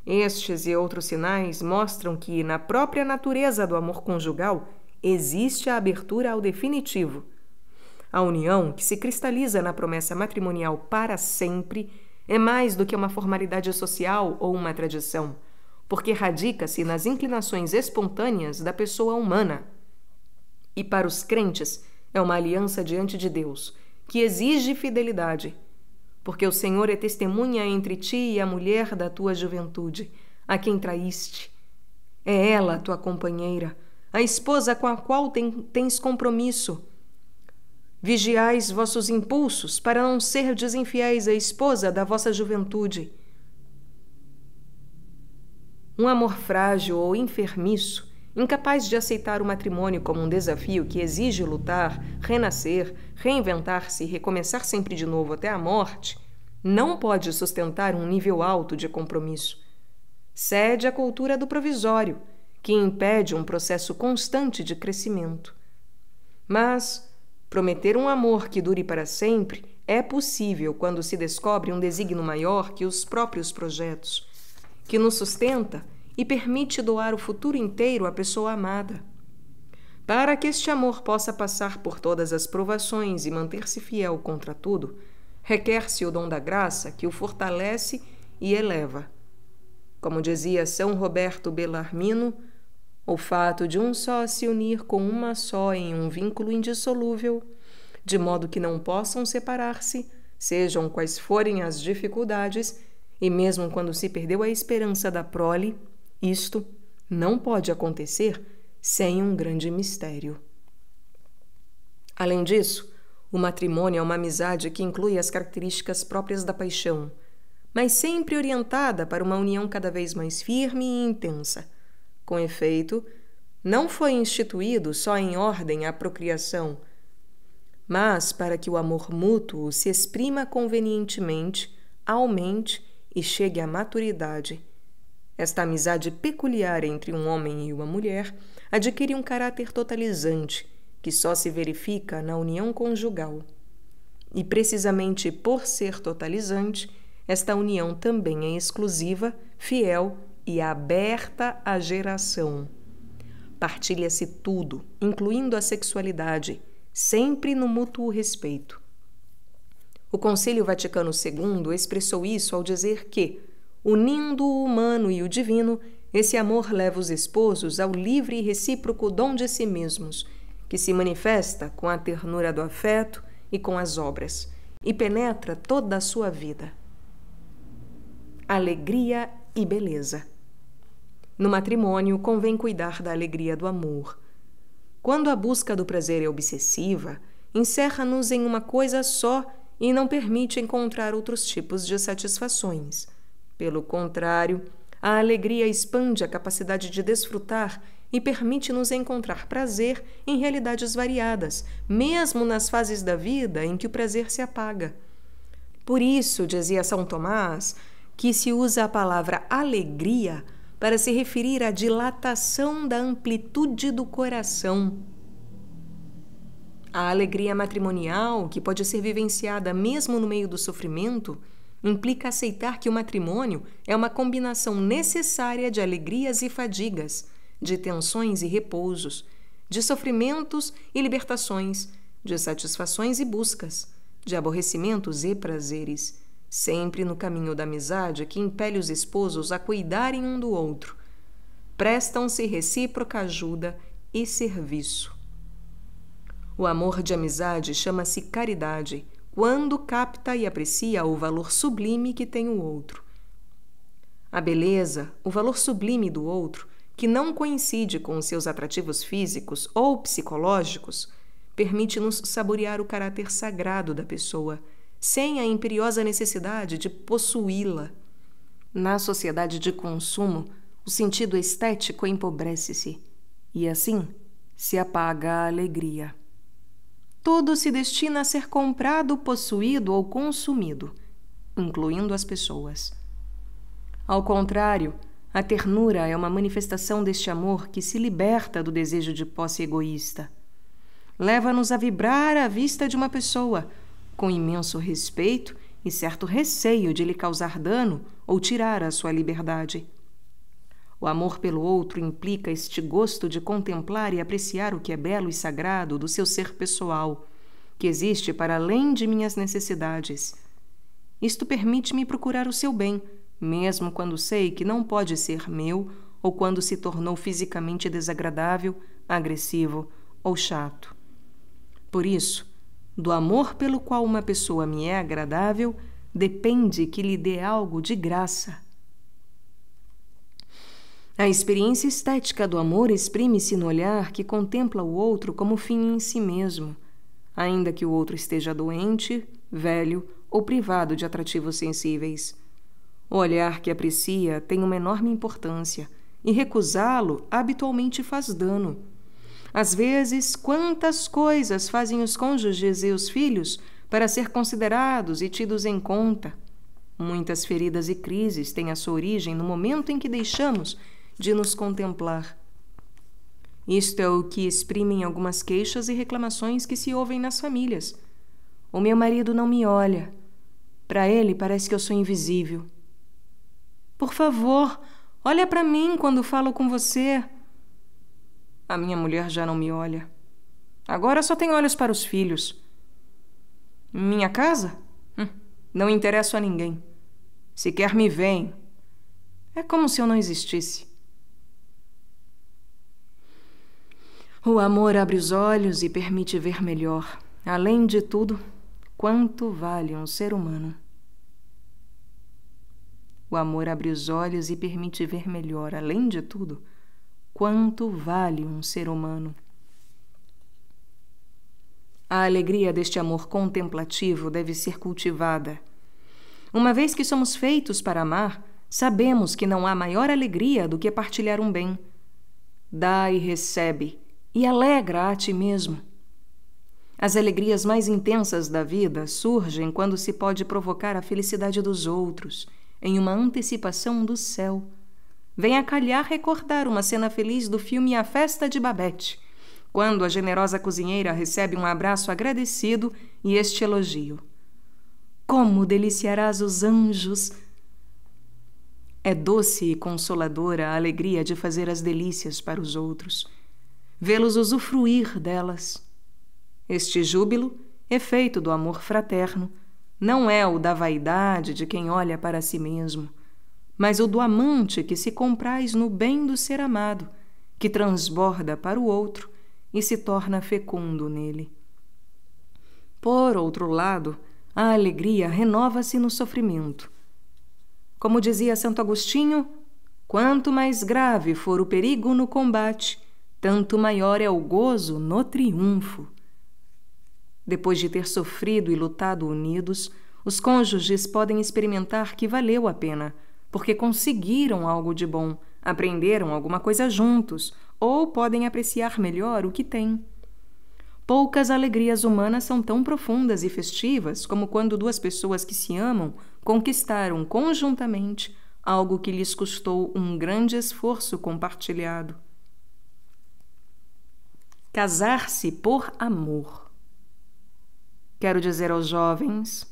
Estes e outros sinais mostram que, na própria natureza do amor conjugal, existe a abertura ao definitivo. A união, que se cristaliza na promessa matrimonial para sempre, é mais do que uma formalidade social ou uma tradição, porque radica-se nas inclinações espontâneas da pessoa humana. E para os crentes, é uma aliança diante de Deus, que exige fidelidade, porque o Senhor é testemunha entre ti e a mulher da tua juventude, a quem traíste. É ela, tua companheira, a esposa com a qual tens compromisso. Vigiais vossos impulsos para não serdes infiéis à esposa da vossa juventude. Um amor frágil ou enfermiço, incapaz de aceitar o matrimônio como um desafio que exige lutar, renascer, reinventar-se e recomeçar sempre de novo até a morte, não pode sustentar um nível alto de compromisso. cede à cultura do provisório, que impede um processo constante de crescimento. Mas prometer um amor que dure para sempre é possível quando se descobre um desígnio maior que os próprios projetos, que nos sustenta e permite doar o futuro inteiro à pessoa amada. Para que este amor possa passar por todas as provações e manter-se fiel contra tudo, requer-se o dom da graça que o fortalece e eleva. Como dizia São Roberto Bellarmino, o fato de um só se unir com uma só em um vínculo indissolúvel, de modo que não possam separar-se, sejam quais forem as dificuldades, e mesmo quando se perdeu a esperança da prole, isto não pode acontecer sem um grande mistério. Além disso, o matrimônio é uma amizade que inclui as características próprias da paixão, mas sempre orientada para uma união cada vez mais firme e intensa. Com efeito, não foi instituído só em ordem à procriação, mas para que o amor mútuo se exprima convenientemente, aumente e chegue à maturidade. Esta amizade peculiar entre um homem e uma mulher adquire um caráter totalizante, que só se verifica na união conjugal. E precisamente por ser totalizante, esta união também é exclusiva, fiel e aberta à geração. Partilha-se tudo, incluindo a sexualidade, sempre no mútuo respeito. O Concílio Vaticano II expressou isso ao dizer que, unindo o humano e o divino, esse amor leva os esposos ao livre e recíproco dom de si mesmos, que se manifesta com a ternura do afeto e com as obras, e penetra toda a sua vida. Alegria e beleza. No matrimônio, convém cuidar da alegria do amor. Quando a busca do prazer é obsessiva, encerra-nos em uma coisa só e não permite encontrar outros tipos de satisfações. Pelo contrário, a alegria expande a capacidade de desfrutar e permite-nos encontrar prazer em realidades variadas, mesmo nas fases da vida em que o prazer se apaga. Por isso, dizia São Tomás, que se usa a palavra alegria para se referir à dilatação da amplitude do coração. A alegria matrimonial, que pode ser vivenciada mesmo no meio do sofrimento, implica aceitar que o matrimônio é uma combinação necessária de alegrias e fadigas, de tensões e repousos, de sofrimentos e libertações, de satisfações e buscas, de aborrecimentos e prazeres, sempre no caminho da amizade que impele os esposos a cuidarem um do outro. Prestam-se recíproca ajuda e serviço. O amor de amizade chama-se caridade, quando capta e aprecia o valor sublime que tem o outro. A beleza, o valor sublime do outro, que não coincide com os seus atrativos físicos ou psicológicos, permite-nos saborear o caráter sagrado da pessoa, sem a imperiosa necessidade de possuí-la. Na sociedade de consumo, o sentido estético empobrece-se, e assim se apaga a alegria. Tudo se destina a ser comprado, possuído ou consumido, incluindo as pessoas. Ao contrário, a ternura é uma manifestação deste amor que se liberta do desejo de posse egoísta. Leva-nos a vibrar à vista de uma pessoa, com imenso respeito e certo receio de lhe causar dano ou tirar a sua liberdade. O amor pelo outro implica este gosto de contemplar e apreciar o que é belo e sagrado do seu ser pessoal, que existe para além de minhas necessidades. Isto permite-me procurar o seu bem, mesmo quando sei que não pode ser meu ou quando se tornou fisicamente desagradável, agressivo ou chato. Por isso, do amor pelo qual uma pessoa me é agradável, depende que lhe dê algo de graça. A experiência estética do amor exprime-se no olhar que contempla o outro como fim em si mesmo, ainda que o outro esteja doente, velho ou privado de atrativos sensíveis. O olhar que aprecia tem uma enorme importância, e recusá-lo habitualmente faz dano. Às vezes, quantas coisas fazem os cônjuges e os filhos para ser considerados e tidos em conta? Muitas feridas e crises têm a sua origem no momento em que deixamos de nos contemplar. Isto é o que exprimem algumas queixas e reclamações que se ouvem nas famílias. O meu marido não me olha. Para ele parece que eu sou invisível. Por favor, olha para mim quando falo com você. A minha mulher já não me olha. Agora só tem olhos para os filhos. Minha casa? Não interesso a ninguém. Sequer me veem. É como se eu não existisse. O amor abre os olhos e permite ver melhor. Além de tudo, quanto vale um ser humano? O amor abre os olhos e permite ver melhor. Além de tudo, quanto vale um ser humano? A alegria deste amor contemplativo deve ser cultivada. Uma vez que somos feitos para amar, sabemos que não há maior alegria do que partilhar um bem. Dá e recebe, e alegra a ti mesmo. As alegrias mais intensas da vida surgem quando se pode provocar a felicidade dos outros, em uma antecipação do céu. Vem a calhar recordar uma cena feliz do filme A Festa de Babette, quando a generosa cozinheira recebe um abraço agradecido e este elogio. Como deliciarás os anjos! É doce e consoladora a alegria de fazer as delícias para os outros, vê-los usufruir delas. Este júbilo, efeito do amor fraterno, não é o da vaidade de quem olha para si mesmo, mas o do amante que se compraz no bem do ser amado, que transborda para o outro e se torna fecundo nele. Por outro lado, a alegria renova-se no sofrimento. Como dizia Santo Agostinho, quanto mais grave for o perigo no combate, tanto maior é o gozo no triunfo. Depois de ter sofrido e lutado unidos, os cônjuges podem experimentar que valeu a pena, porque conseguiram algo de bom, aprenderam alguma coisa juntos, ou podem apreciar melhor o que têm. Poucas alegrias humanas são tão profundas e festivas como quando duas pessoas que se amam conquistaram conjuntamente algo que lhes custou um grande esforço compartilhado. Casar-se por amor. Quero dizer aos jovens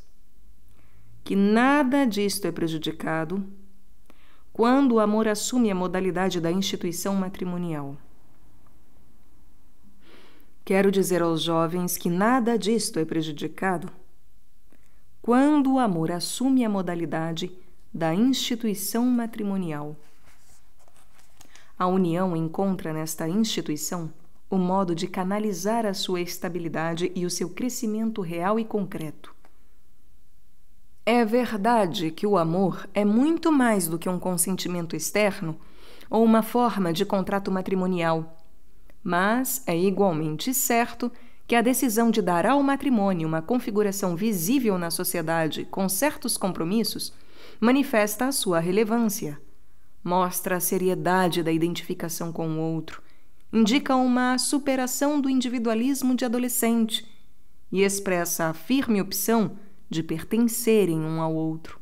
que nada disto é prejudicado quando o amor assume a modalidade da instituição matrimonial. Quero dizer aos jovens que nada disto é prejudicado quando o amor assume a modalidade da instituição matrimonial. A união encontra nesta instituição o modo de canalizar a sua estabilidade e o seu crescimento real e concreto. É verdade que o amor é muito mais do que um consentimento externo ou uma forma de contrato matrimonial, mas é igualmente certo que a decisão de dar ao matrimônio uma configuração visível na sociedade com certos compromissos manifesta a sua relevância, mostra a seriedade da identificação com o outro, indica uma superação do individualismo de adolescente e expressa a firme opção de pertencerem um ao outro.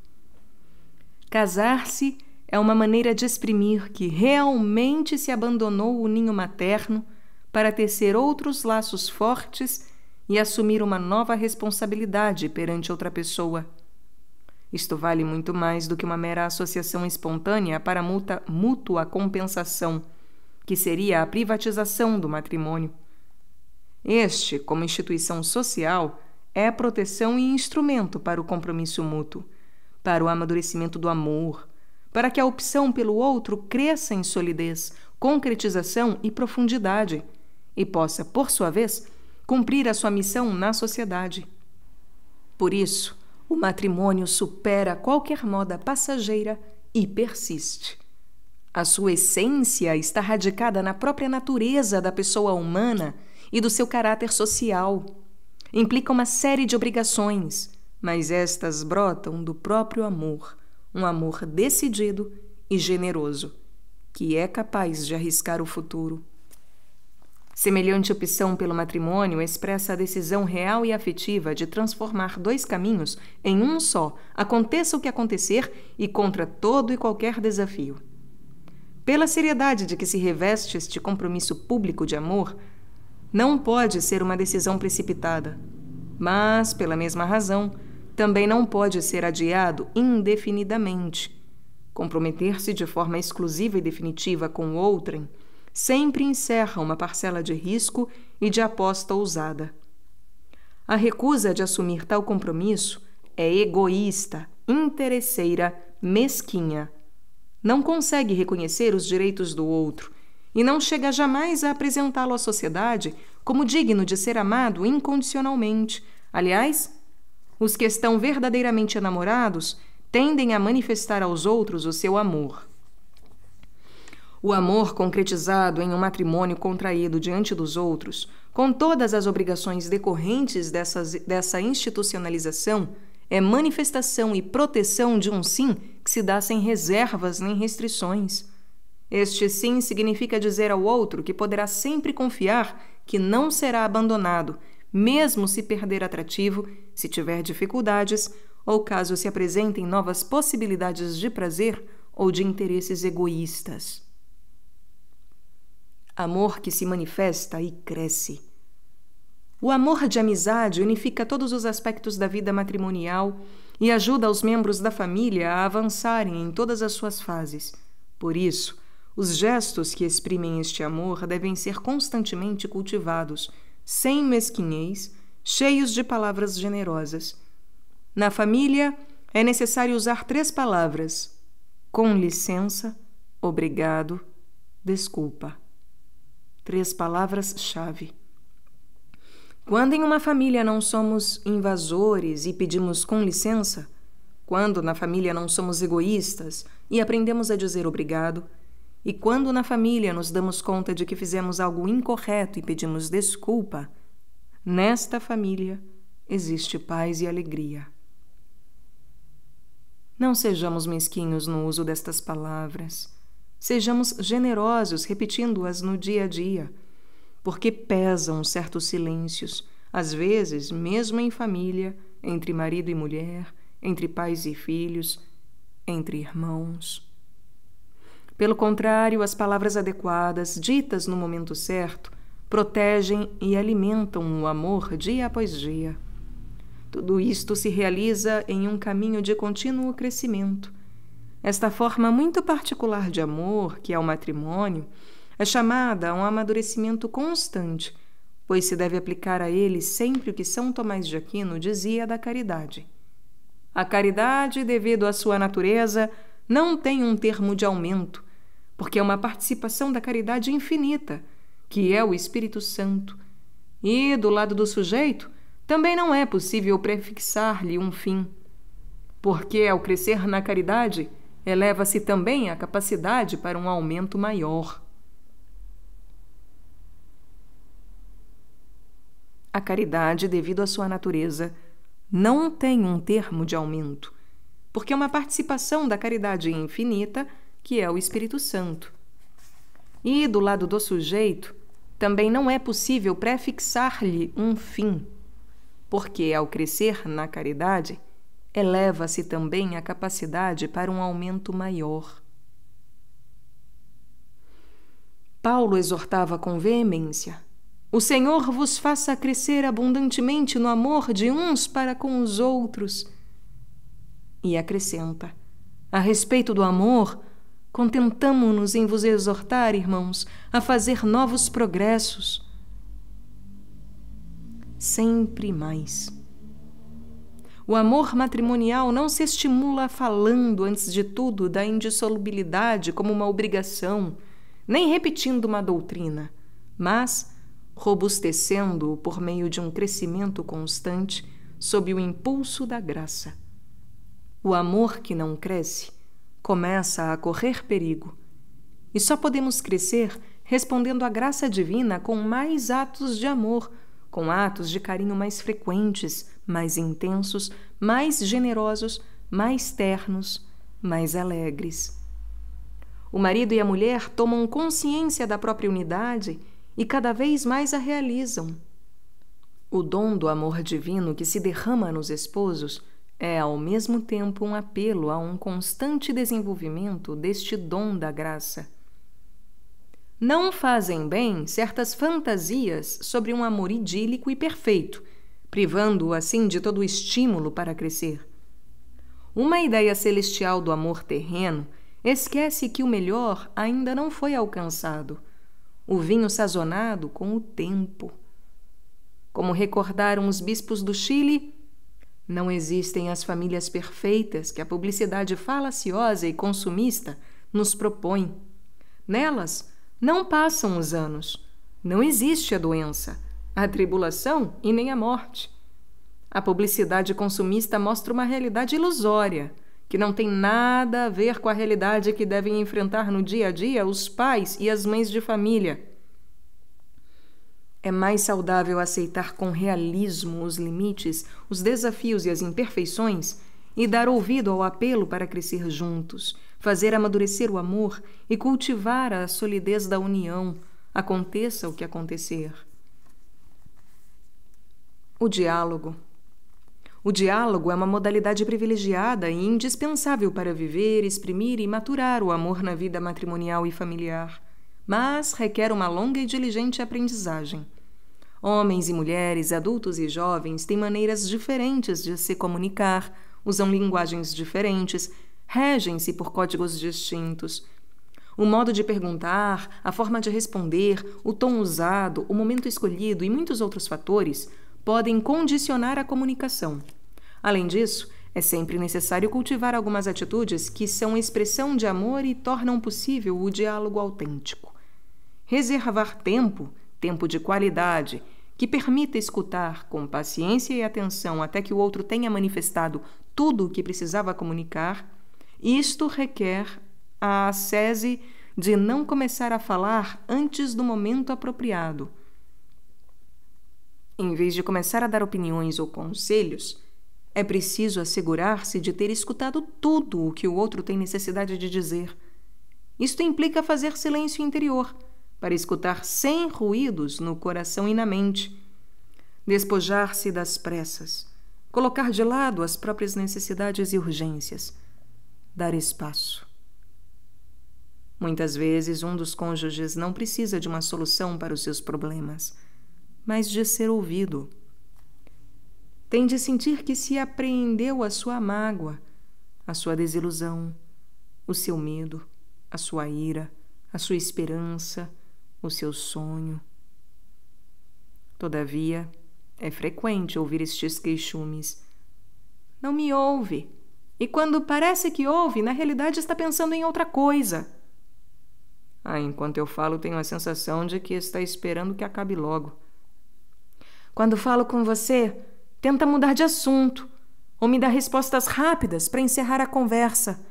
Casar-se é uma maneira de exprimir que realmente se abandonou o ninho materno para tecer outros laços fortes e assumir uma nova responsabilidade perante outra pessoa. Isto vale muito mais do que uma mera associação espontânea para mútua compensação, que seria a privatização do matrimônio. Este, como instituição social, é proteção e instrumento para o compromisso mútuo, para o amadurecimento do amor, para que a opção pelo outro cresça em solidez, concretização e profundidade, e possa, por sua vez, cumprir a sua missão na sociedade. Por isso, o matrimônio supera qualquer moda passageira e persiste. A sua essência está radicada na própria natureza da pessoa humana e do seu caráter social. Implica uma série de obrigações, mas estas brotam do próprio amor, um amor decidido e generoso, que é capaz de arriscar o futuro. Semelhante opção pelo matrimônio expressa a decisão real e afetiva de transformar dois caminhos em um só, aconteça o que acontecer e contra todo e qualquer desafio. Pela seriedade de que se reveste este compromisso público de amor, não pode ser uma decisão precipitada, mas, pela mesma razão, também não pode ser adiado indefinidamente. Comprometer-se de forma exclusiva e definitiva com outrem sempre encerra uma parcela de risco e de aposta ousada. A recusa de assumir tal compromisso é egoísta, interesseira, mesquinha. Não consegue reconhecer os direitos do outro e não chega jamais a apresentá-lo à sociedade como digno de ser amado incondicionalmente. Aliás, os que estão verdadeiramente enamorados tendem a manifestar aos outros o seu amor. O amor concretizado em um matrimônio contraído diante dos outros, com todas as obrigações decorrentes dessa institucionalização, é manifestação e proteção de um sim que se dá sem reservas nem restrições. Este sim significa dizer ao outro que poderá sempre confiar que não será abandonado, mesmo se perder atrativo, se tiver dificuldades ou caso se apresentem novas possibilidades de prazer ou de interesses egoístas. Amor que se manifesta e cresce. O amor de amizade unifica todos os aspectos da vida matrimonial e ajuda os membros da família a avançarem em todas as suas fases. Por isso, os gestos que exprimem este amor devem ser constantemente cultivados, sem mesquinhez, cheios de palavras generosas. Na família, é necessário usar 3 palavras: com licença, obrigado, desculpa. 3 palavras-chave. Quando em uma família não somos invasores e pedimos com licença, quando na família não somos egoístas e aprendemos a dizer obrigado, e quando na família nos damos conta de que fizemos algo incorreto e pedimos desculpa, nesta família existe paz e alegria. Não sejamos mesquinhos no uso destas palavras. Sejamos generosos repetindo-as no dia a dia, porque pesam certos silêncios, às vezes, mesmo em família, entre marido e mulher, entre pais e filhos, entre irmãos. Pelo contrário, as palavras adequadas, ditas no momento certo, protegem e alimentam o amor dia após dia. Tudo isto se realiza em um caminho de contínuo crescimento. Esta forma muito particular de amor, que é o matrimônio, é chamada a um amadurecimento constante, pois se deve aplicar a ele sempre o que São Tomás de Aquino dizia da caridade. A caridade, devido à sua natureza, não tem um termo de aumento, porque é uma participação da caridade infinita, que é o Espírito Santo. E, do lado do sujeito, também não é possível prefixar-lhe um fim, porque, ao crescer na caridade, eleva-se também a capacidade para um aumento maior. A caridade, devido à sua natureza, não tem um termo de aumento, porque é uma participação da caridade infinita, que é o Espírito Santo. E, do lado do sujeito, também não é possível prefixar-lhe um fim, porque, ao crescer na caridade, eleva-se também a capacidade para um aumento maior. Paulo exortava com veemência: o Senhor vos faça crescer abundantemente no amor de uns para com os outros. E acrescenta: a respeito do amor, contentamo-nos em vos exortar, irmãos, a fazer novos progressos. Sempre mais. O amor matrimonial não se estimula falando, antes de tudo, da indissolubilidade como uma obrigação, nem repetindo uma doutrina, mas robustecendo-o por meio de um crescimento constante sob o impulso da graça. O amor que não cresce começa a correr perigo, e só podemos crescer respondendo à graça divina com mais atos de amor, com atos de carinho mais frequentes, mais intensos, mais generosos, mais ternos, mais alegres. O marido e a mulher tomam consciência da própria unidade e cada vez mais a realizam. O dom do amor divino que se derrama nos esposos é, ao mesmo tempo, um apelo a um constante desenvolvimento deste dom da graça. Não fazem bem certas fantasias sobre um amor idílico e perfeito, privando-o assim de todo o estímulo para crescer. Uma ideia celestial do amor terreno esquece que o melhor ainda não foi alcançado, o vinho sazonado com o tempo. Como recordaram os bispos do Chile, não existem as famílias perfeitas que a publicidade falaciosa e consumista nos propõe. Nelas não passam os anos, não existe a doença, a tribulação e nem a morte. A publicidade consumista mostra uma realidade ilusória, que não tem nada a ver com a realidade que devem enfrentar no dia a dia os pais e as mães de família. É mais saudável aceitar com realismo os limites, os desafios e as imperfeições e dar ouvido ao apelo para crescer juntos, fazer amadurecer o amor e cultivar a solidez da união, aconteça o que acontecer. O diálogo. O diálogo é uma modalidade privilegiada e indispensável para viver, exprimir e maturar o amor na vida matrimonial e familiar, mas requer uma longa e diligente aprendizagem. Homens e mulheres, adultos e jovens têm maneiras diferentes de se comunicar, usam linguagens diferentes, regem-se por códigos distintos. O modo de perguntar, a forma de responder, o tom usado, o momento escolhido e muitos outros fatores podem condicionar a comunicação. Além disso, é sempre necessário cultivar algumas atitudes que são expressão de amor e tornam possível o diálogo autêntico. Reservar tempo de qualidade, que permita escutar com paciência e atenção até que o outro tenha manifestado tudo o que precisava comunicar, isto requer a ascese de não começar a falar antes do momento apropriado. Em vez de começar a dar opiniões ou conselhos, é preciso assegurar-se de ter escutado tudo o que o outro tem necessidade de dizer. Isto implica fazer silêncio interior, para escutar sem ruídos no coração e na mente. Despojar-se das pressas, colocar de lado as próprias necessidades e urgências, dar espaço. Muitas vezes, um dos cônjuges não precisa de uma solução para os seus problemas, mas de ser ouvido. Tem de sentir que se apreendeu a sua mágoa, a sua desilusão, o seu medo, a sua ira, a sua esperança, o seu sonho. Todavia, é frequente ouvir estes queixumes. Não me ouve. E quando parece que ouve, na realidade está pensando em outra coisa. Enquanto eu falo, tenho a sensação de que está esperando que acabe logo. Quando falo com você, tenta mudar de assunto ou me dá respostas rápidas para encerrar a conversa.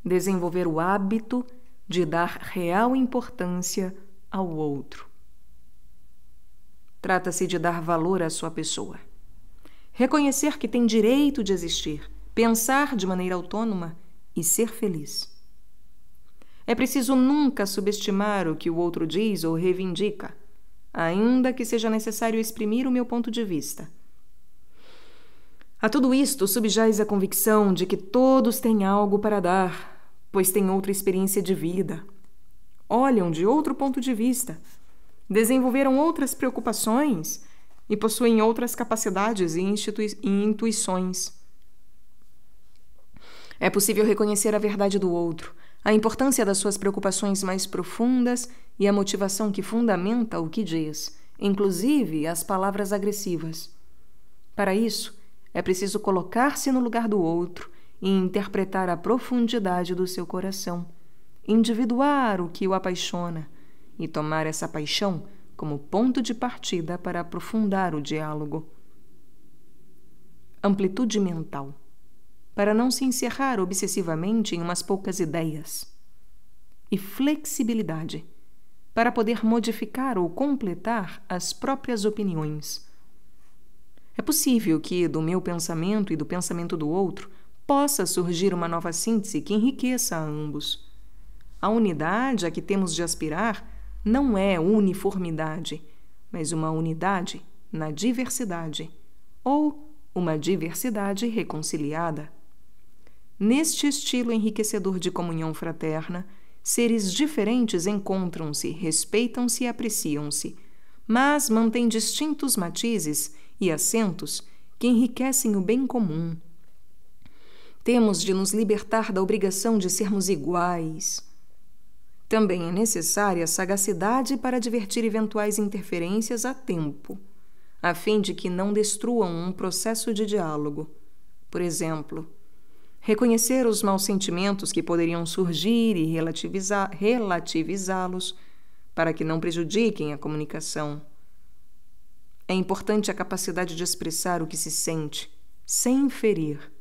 Desenvolver o hábito de dar real importância ao outro. Trata-se de dar valor à sua pessoa. Reconhecer que tem direito de existir, pensar de maneira autônoma e ser feliz. É preciso nunca subestimar o que o outro diz ou reivindica, ainda que seja necessário exprimir o meu ponto de vista. A tudo isto subjaz a convicção de que todos têm algo para dar, pois têm outra experiência de vida. Olham de outro ponto de vista, desenvolveram outras preocupações e possuem outras capacidades e intuições. É possível reconhecer a verdade do outro, a importância das suas preocupações mais profundas e a motivação que fundamenta o que diz, inclusive as palavras agressivas. Para isso, é preciso colocar-se no lugar do outro e interpretar a profundidade do seu coração, individuar o que o apaixona e tomar essa paixão como ponto de partida para aprofundar o diálogo. Amplitude mental, para não se encerrar obsessivamente em umas poucas ideias. E flexibilidade, para poder modificar ou completar as próprias opiniões. É possível que, do meu pensamento e do pensamento do outro, possa surgir uma nova síntese que enriqueça a ambos. A unidade a que temos de aspirar não é uniformidade, mas uma unidade na diversidade, ou uma diversidade reconciliada. Neste estilo enriquecedor de comunhão fraterna, seres diferentes encontram-se, respeitam-se e apreciam-se, mas mantêm distintos matizes e acentos que enriquecem o bem comum. Temos de nos libertar da obrigação de sermos iguais. Também é necessária sagacidade para divertir eventuais interferências a tempo, a fim de que não destruam um processo de diálogo. Por exemplo, reconhecer os maus sentimentos que poderiam surgir e relativizá-los para que não prejudiquem a comunicação. É importante a capacidade de expressar o que se sente, sem ferir.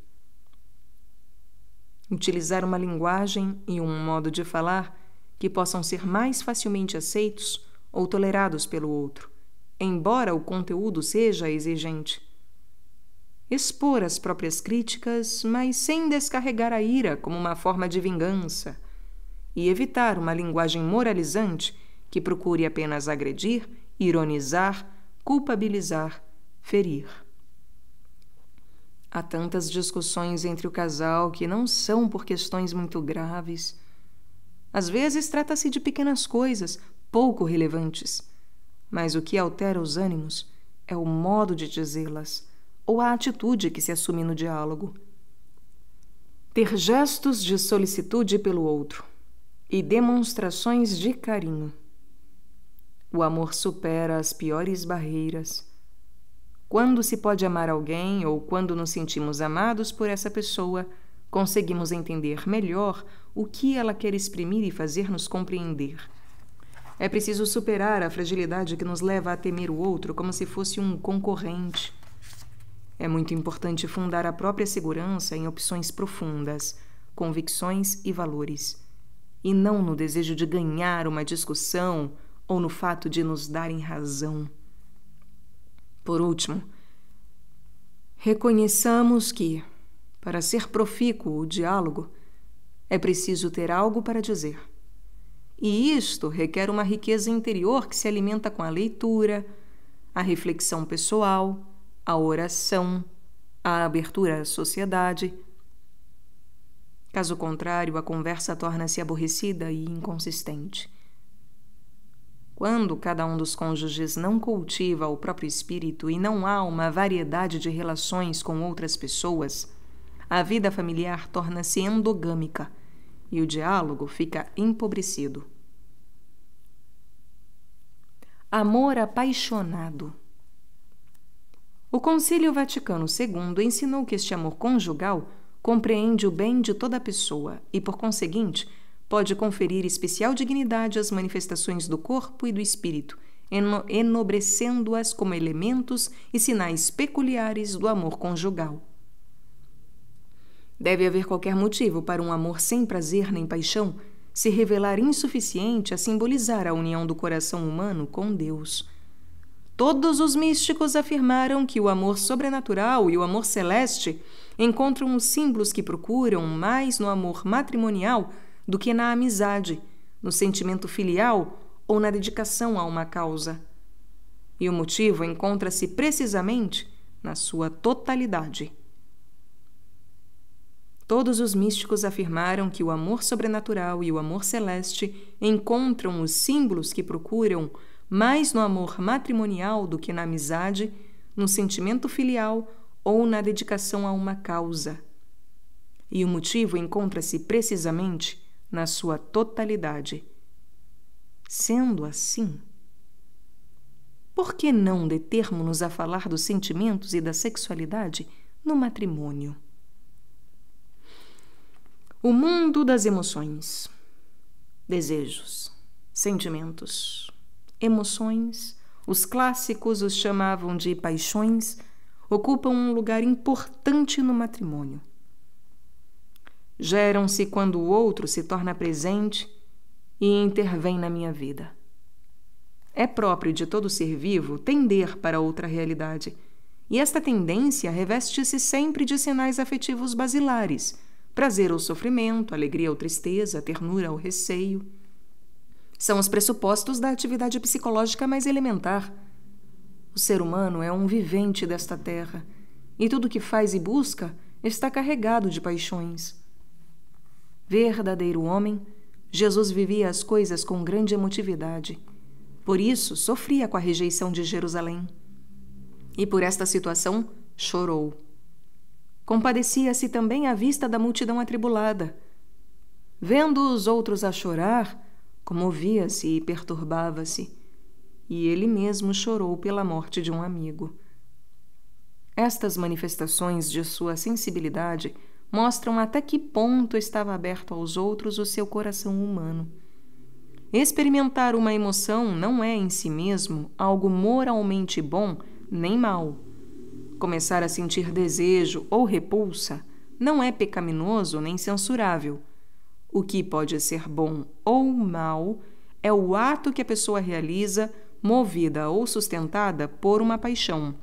Utilizar uma linguagem e um modo de falar que possam ser mais facilmente aceitos ou tolerados pelo outro, embora o conteúdo seja exigente. Expor as próprias críticas, mas sem descarregar a ira como uma forma de vingança, e evitar uma linguagem moralizante que procure apenas agredir, ironizar, culpabilizar, ferir. Há tantas discussões entre o casal que não são por questões muito graves. Às vezes trata-se de pequenas coisas, pouco relevantes, mas o que altera os ânimos é o modo de dizê-las, ou a atitude que se assume no diálogo. Ter gestos de solicitude pelo outro e demonstrações de carinho. O amor supera as piores barreiras. Quando se pode amar alguém ou quando nos sentimos amados por essa pessoa, conseguimos entender melhor o que ela quer exprimir e fazer-nos compreender. É preciso superar a fragilidade que nos leva a temer o outro como se fosse um concorrente. É muito importante fundar a própria segurança em opções profundas, convicções e valores, e não no desejo de ganhar uma discussão ou no fato de nos darem razão. Por último, reconheçamos que, para ser profícuo o diálogo, é preciso ter algo para dizer. E isto requer uma riqueza interior que se alimenta com a leitura, a reflexão pessoal, a oração, a abertura à sociedade. Caso contrário, a conversa torna-se aborrecida e inconsistente. Quando cada um dos cônjuges não cultiva o próprio espírito e não há uma variedade de relações com outras pessoas, a vida familiar torna-se endogâmica e o diálogo fica empobrecido. Amor apaixonado. O Concílio Vaticano II ensinou que este amor conjugal compreende o bem de toda a pessoa e, por conseguinte, pode conferir especial dignidade às manifestações do corpo e do espírito, enobrecendo-as como elementos e sinais peculiares do amor conjugal. Deve haver qualquer motivo para um amor sem prazer nem paixão se revelar insuficiente a simbolizar a união do coração humano com Deus. Todos os místicos afirmaram que o amor sobrenatural e o amor celeste encontram os símbolos que procuram mais no amor matrimonial do que na amizade, no sentimento filial ou na dedicação a uma causa. E o motivo encontra-se precisamente na sua totalidade. Todos os místicos afirmaram que o amor sobrenatural e o amor celeste encontram os símbolos que procuram mais no amor matrimonial do que na amizade, no sentimento filial ou na dedicação a uma causa. E o motivo encontra-se precisamente na sua totalidade. Sendo assim, por que não determos-nos a falar dos sentimentos e da sexualidade no matrimônio? O mundo das emoções, desejos, sentimentos, emoções, os clássicos os chamavam de paixões, ocupam um lugar importante no matrimônio. Geram-se quando o outro se torna presente e intervém na minha vida. É próprio de todo ser vivo tender para outra realidade, e esta tendência reveste-se sempre de sinais afetivos basilares, prazer ou sofrimento, alegria ou tristeza, ternura ou receio. São os pressupostos da atividade psicológica mais elementar. O ser humano é um vivente desta terra, e tudo que faz e busca está carregado de paixões. Verdadeiro homem, Jesus vivia as coisas com grande emotividade. Por isso, sofria com a rejeição de Jerusalém. E por esta situação, chorou. Compadecia-se também à vista da multidão atribulada. Vendo os outros a chorar, comovia-se e perturbava-se. E ele mesmo chorou pela morte de um amigo. Estas manifestações de sua sensibilidade mostram até que ponto estava aberto aos outros o seu coração humano. Experimentar uma emoção não é em si mesmo algo moralmente bom nem mal. Começar a sentir desejo ou repulsa não é pecaminoso nem censurável. O que pode ser bom ou mal é o ato que a pessoa realiza, movida ou sustentada por uma paixão.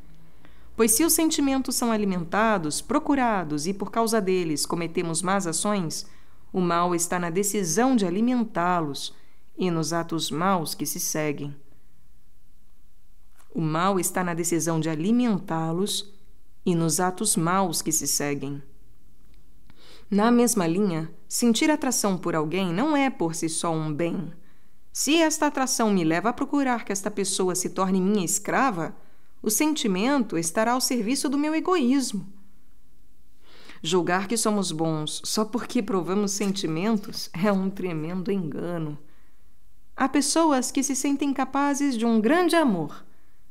Pois se os sentimentos são alimentados, procurados e por causa deles cometemos más ações, o mal está na decisão de alimentá-los e nos atos maus que se seguem. O mal está na decisão de alimentá-los e nos atos maus que se seguem. Na mesma linha, sentir atração por alguém não é por si só um bem. Se esta atração me leva a procurar que esta pessoa se torne minha escrava, o sentimento estará ao serviço do meu egoísmo. Julgar que somos bons só porque provamos sentimentos é um tremendo engano. Há pessoas que se sentem capazes de um grande amor,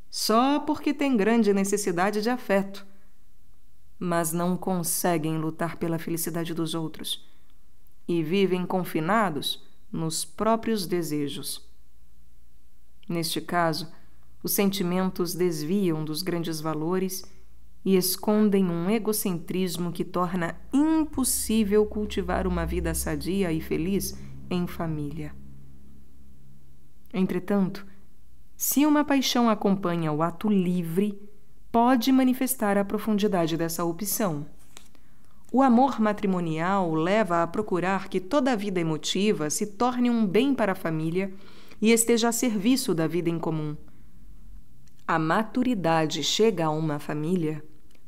só porque têm grande necessidade de afeto, mas não conseguem lutar pela felicidade dos outros e vivem confinados nos próprios desejos. Neste caso, os sentimentos desviam dos grandes valores e escondem um egocentrismo que torna impossível cultivar uma vida sadia e feliz em família. Entretanto, se uma paixão acompanha o ato livre, pode manifestar a profundidade dessa opção. O amor matrimonial leva a procurar que toda a vida emotiva se torne um bem para a família e esteja a serviço da vida em comum. A maturidade chega a uma família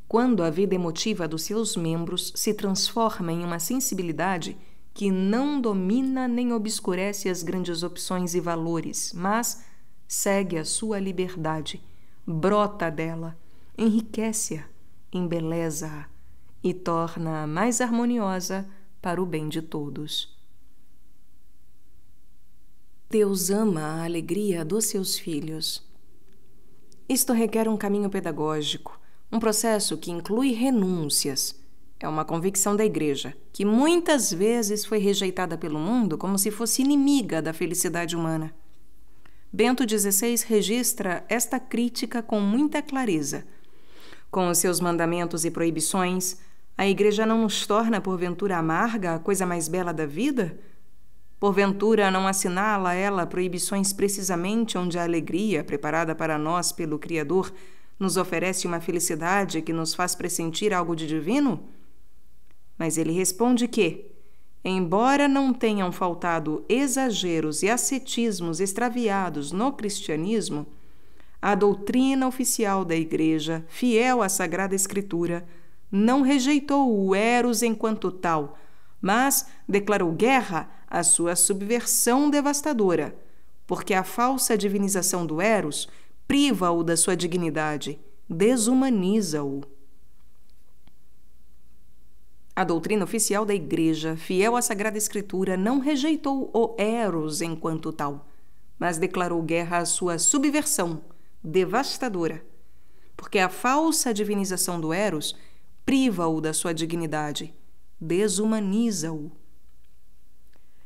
quando a vida emotiva dos seus membros se transforma em uma sensibilidade que não domina nem obscurece as grandes opções e valores, mas segue a sua liberdade, brota dela, enriquece-a, embeleza-a e torna-a mais harmoniosa para o bem de todos. Deus ama a alegria dos seus filhos. Isto requer um caminho pedagógico, um processo que inclui renúncias. É uma convicção da Igreja, que muitas vezes foi rejeitada pelo mundo como se fosse inimiga da felicidade humana. Bento XVI registra esta crítica com muita clareza. Com os seus mandamentos e proibições, a Igreja não nos torna, porventura, amarga a coisa mais bela da vida? Porventura, não assinala ela proibições precisamente onde a alegria, preparada para nós pelo Criador, nos oferece uma felicidade que nos faz pressentir algo de divino? Mas ele responde que, embora não tenham faltado exageros e ascetismos extraviados no cristianismo, a doutrina oficial da Igreja, fiel à Sagrada Escritura, não rejeitou o Eros enquanto tal, mas declarou guerra à sua subversão devastadora, porque a falsa divinização do Eros priva-o da sua dignidade, desumaniza-o. A doutrina oficial da Igreja, fiel à Sagrada Escritura, não rejeitou o Eros enquanto tal, mas declarou guerra à sua subversão devastadora, porque a falsa divinização do Eros priva-o da sua dignidade, desumaniza-o.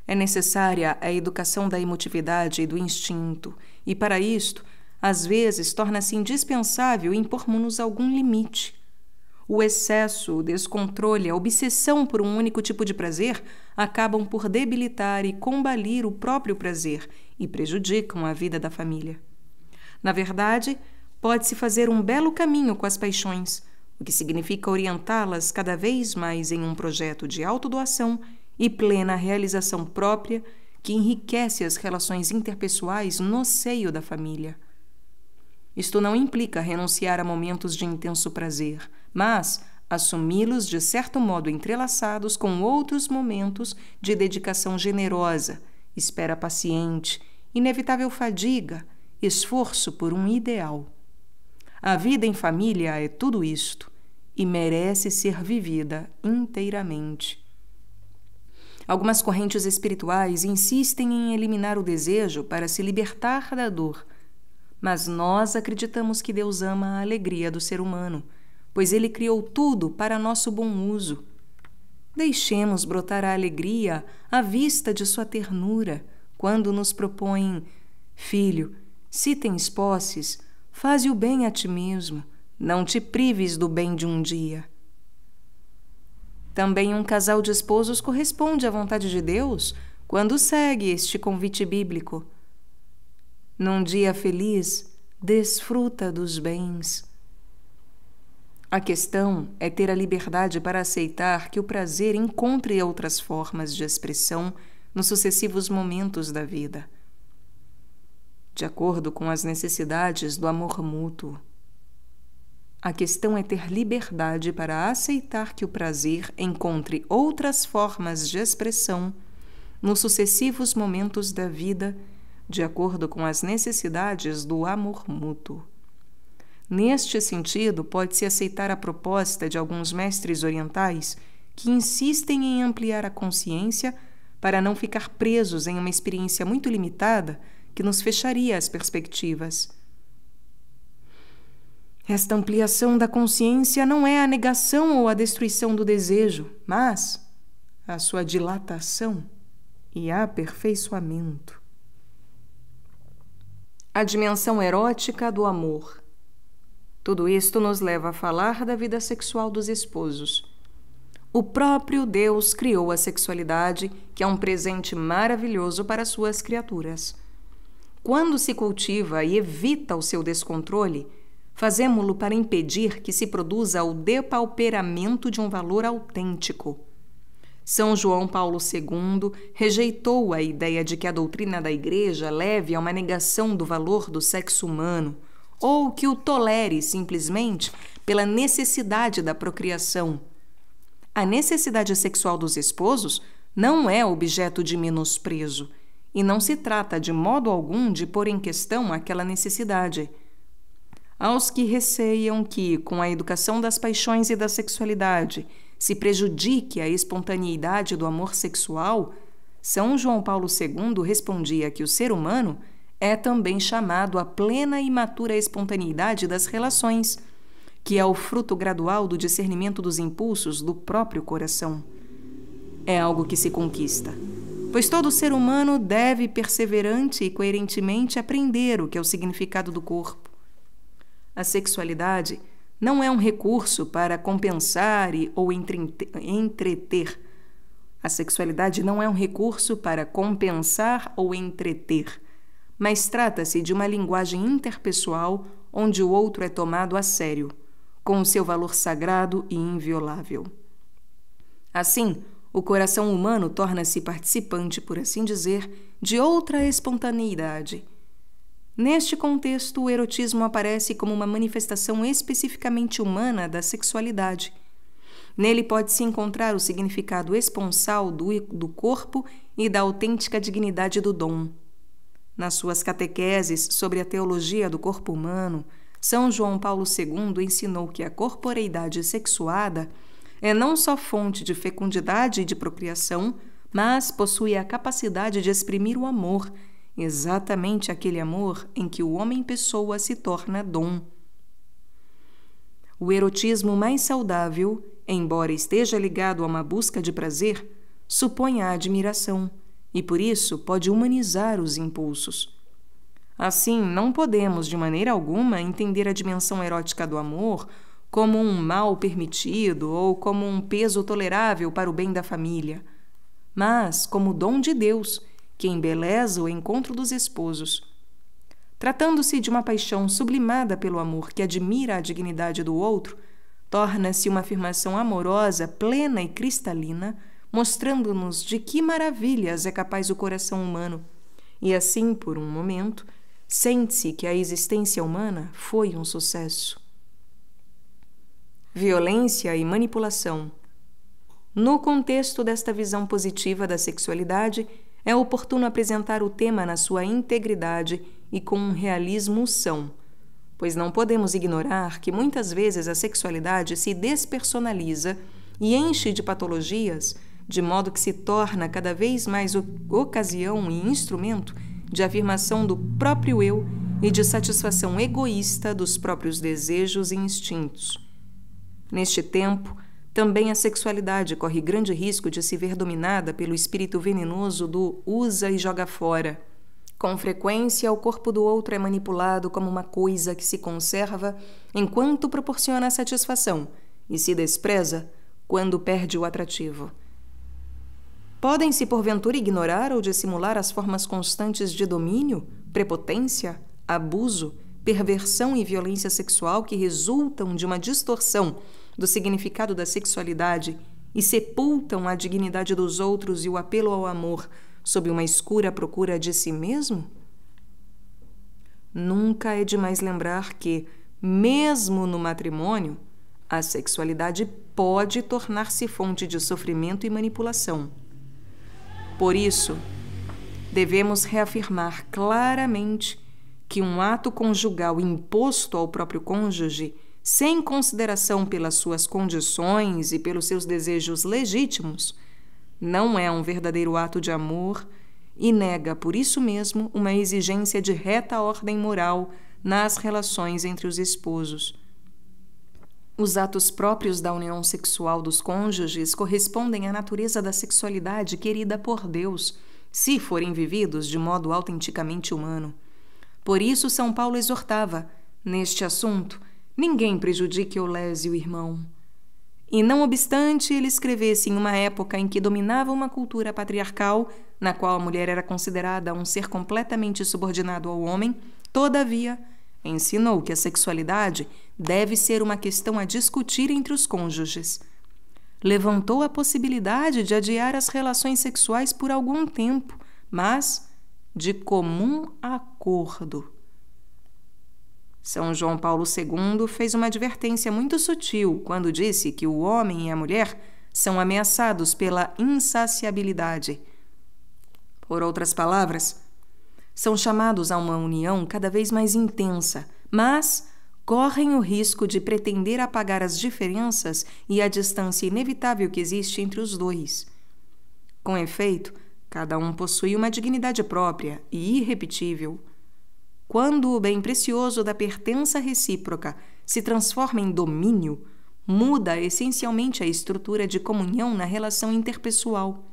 É necessária a educação da emotividade e do instinto, e para isto, às vezes, torna-se indispensável impormos-nos algum limite. O excesso, o descontrole, a obsessão por um único tipo de prazer acabam por debilitar e combalir o próprio prazer e prejudicam a vida da família. Na verdade, pode-se fazer um belo caminho com as paixões, o que significa orientá-las cada vez mais em um projeto de autodoação e plena realização própria que enriquece as relações interpessoais no seio da família. Isto não implica renunciar a momentos de intenso prazer, mas assumi-los de certo modo entrelaçados com outros momentos de dedicação generosa, espera paciente, inevitável fadiga, esforço por um ideal. A vida em família é tudo isto e merece ser vivida inteiramente. Algumas correntes espirituais insistem em eliminar o desejo para se libertar da dor, mas nós acreditamos que Deus ama a alegria do ser humano, pois Ele criou tudo para nosso bom uso. Deixemos brotar a alegria à vista de sua ternura, quando nos propõe: filho, se tens posses, faze o bem a ti mesmo, não te prives do bem de um dia. Também um casal de esposos corresponde à vontade de Deus quando segue este convite bíblico. Num dia feliz, desfruta dos bens. A questão é ter a liberdade para aceitar que o prazer encontre outras formas de expressão nos sucessivos momentos da vida, de acordo com as necessidades do amor mútuo. A questão é ter liberdade para aceitar que o prazer encontre outras formas de expressão nos sucessivos momentos da vida, de acordo com as necessidades do amor mútuo. Neste sentido, pode-se aceitar a proposta de alguns mestres orientais que insistem em ampliar a consciência para não ficar presos em uma experiência muito limitada que nos fecharia as perspectivas. Esta ampliação da consciência não é a negação ou a destruição do desejo, mas a sua dilatação e aperfeiçoamento. A dimensão erótica do amor. Tudo isto nos leva a falar da vida sexual dos esposos. O próprio Deus criou a sexualidade, que é um presente maravilhoso para suas criaturas. Quando se cultiva e evita o seu descontrole, fazemo-lo para impedir que se produza o depauperamento de um valor autêntico. São João Paulo II rejeitou a ideia de que a doutrina da Igreja leve a uma negação do valor do sexo humano, ou que o tolere simplesmente pela necessidade da procriação. A necessidade sexual dos esposos não é objeto de menosprezo, e não se trata de modo algum de pôr em questão aquela necessidade. Aos que receiam que, com a educação das paixões e da sexualidade, se prejudique a espontaneidade do amor sexual, São João Paulo II respondia que o ser humano é também chamado à plena e matura espontaneidade das relações, que é o fruto gradual do discernimento dos impulsos do próprio coração. É algo que se conquista, pois todo ser humano deve perseverante e coerentemente aprender o que é o significado do corpo. A sexualidade não é um recurso para compensar ou entreter. A sexualidade não é um recurso para compensar ou entreter, mas trata-se de uma linguagem interpessoal onde o outro é tomado a sério, com o seu valor sagrado e inviolável. Assim, o coração humano torna-se participante, por assim dizer, de outra espontaneidade. Neste contexto, o erotismo aparece como uma manifestação especificamente humana da sexualidade. Nele pode-se encontrar o significado esponsal do corpo e da autêntica dignidade do dom. Nas suas catequeses sobre a teologia do corpo humano, São João Paulo II ensinou que a corporeidade sexuada é não só fonte de fecundidade e de procriação, mas possui a capacidade de exprimir o amor, exatamente aquele amor em que o homem-pessoa se torna dom. O erotismo mais saudável, embora esteja ligado a uma busca de prazer, supõe a admiração e, por isso, pode humanizar os impulsos. Assim, não podemos, de maneira alguma, entender a dimensão erótica do amor como um mal permitido ou como um peso tolerável para o bem da família, mas como dom de Deus, que embeleza o encontro dos esposos. Tratando-se de uma paixão sublimada pelo amor que admira a dignidade do outro, torna-se uma afirmação amorosa, plena e cristalina, mostrando-nos de que maravilhas é capaz o coração humano. E assim, por um momento, sente-se que a existência humana foi um sucesso. Violência e manipulação. No contexto desta visão positiva da sexualidade, é oportuno apresentar o tema na sua integridade e com um realismo são, pois não podemos ignorar que muitas vezes a sexualidade se despersonaliza e enche de patologias, de modo que se torna cada vez mais ocasião e instrumento de afirmação do próprio eu e de satisfação egoísta dos próprios desejos e instintos. Neste tempo, também a sexualidade corre grande risco de se ver dominada pelo espírito venenoso do usa e joga fora. Com frequência, o corpo do outro é manipulado como uma coisa que se conserva enquanto proporciona satisfação e se despreza quando perde o atrativo. Podem-se, porventura, ignorar ou dissimular as formas constantes de domínio, prepotência, abuso, perversão e violência sexual que resultam de uma distorção do significado da sexualidade e sepultam a dignidade dos outros e o apelo ao amor sob uma escura procura de si mesmo? Nunca é demais lembrar que, mesmo no matrimônio, a sexualidade pode tornar-se fonte de sofrimento e manipulação. Por isso, devemos reafirmar claramente que um ato conjugal imposto ao próprio cônjuge, sem consideração pelas suas condições e pelos seus desejos legítimos, não é um verdadeiro ato de amor e nega, por isso mesmo, uma exigência de reta ordem moral nas relações entre os esposos. Os atos próprios da união sexual dos cônjuges correspondem à natureza da sexualidade querida por Deus, se forem vividos de modo autenticamente humano. Por isso, São Paulo exortava, neste assunto, ninguém prejudique ou lese o irmão. E não obstante ele escrevesse em uma época em que dominava uma cultura patriarcal, na qual a mulher era considerada um ser completamente subordinado ao homem, todavia, ensinou que a sexualidade deve ser uma questão a discutir entre os cônjuges. Levantou a possibilidade de adiar as relações sexuais por algum tempo, mas de comum acordo. São João Paulo II fez uma advertência muito sutil quando disse que o homem e a mulher são ameaçados pela insaciabilidade. Por outras palavras, são chamados a uma união cada vez mais intensa, mas correm o risco de pretender apagar as diferenças e a distância inevitável que existe entre os dois. Com efeito, cada um possui uma dignidade própria e irrepetível. Quando o bem precioso da pertença recíproca se transforma em domínio, muda essencialmente a estrutura de comunhão na relação interpessoal.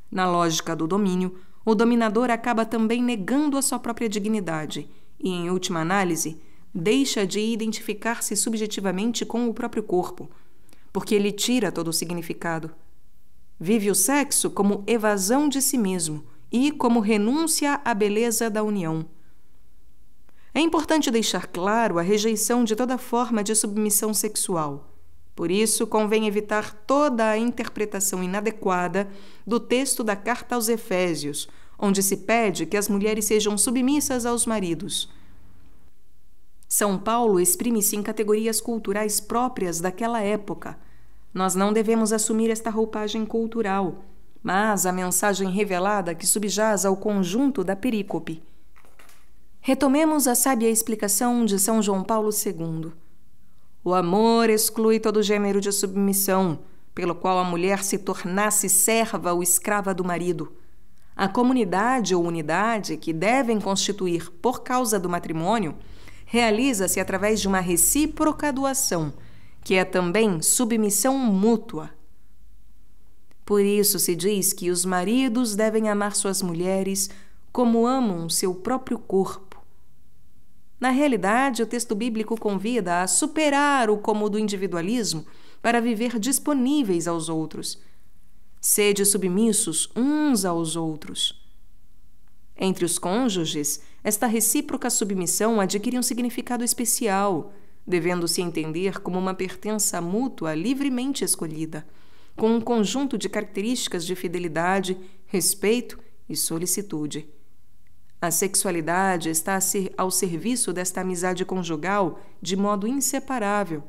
Na lógica do domínio, o dominador acaba também negando a sua própria dignidade e, em última análise, deixa de identificar-se subjetivamente com o próprio corpo, porque ele tira todo o significado. Vive o sexo como evasão de si mesmo e como renúncia à beleza da união. É importante deixar claro a rejeição de toda forma de submissão sexual. Por isso, convém evitar toda a interpretação inadequada do texto da Carta aos Efésios, onde se pede que as mulheres sejam submissas aos maridos. São Paulo exprime-se em categorias culturais próprias daquela época. Nós não devemos assumir esta roupagem cultural, mas a mensagem revelada que subjaz ao conjunto da perícope. Retomemos a sábia explicação de São João Paulo II. O amor exclui todo gênero de submissão, pelo qual a mulher se tornasse serva ou escrava do marido. A comunidade ou unidade que devem constituir por causa do matrimônio realiza-se através de uma recíproca doação, que é também submissão mútua. Por isso se diz que os maridos devem amar suas mulheres como amam seu próprio corpo. Na realidade, o texto bíblico convida a superar o cômodo individualismo para viver disponíveis aos outros. Sede submissos uns aos outros. Entre os cônjuges, esta recíproca submissão adquire um significado especial, devendo-se entender como uma pertença mútua livremente escolhida, com um conjunto de características de fidelidade, respeito e solicitude. A sexualidade está ao serviço desta amizade conjugal de modo inseparável,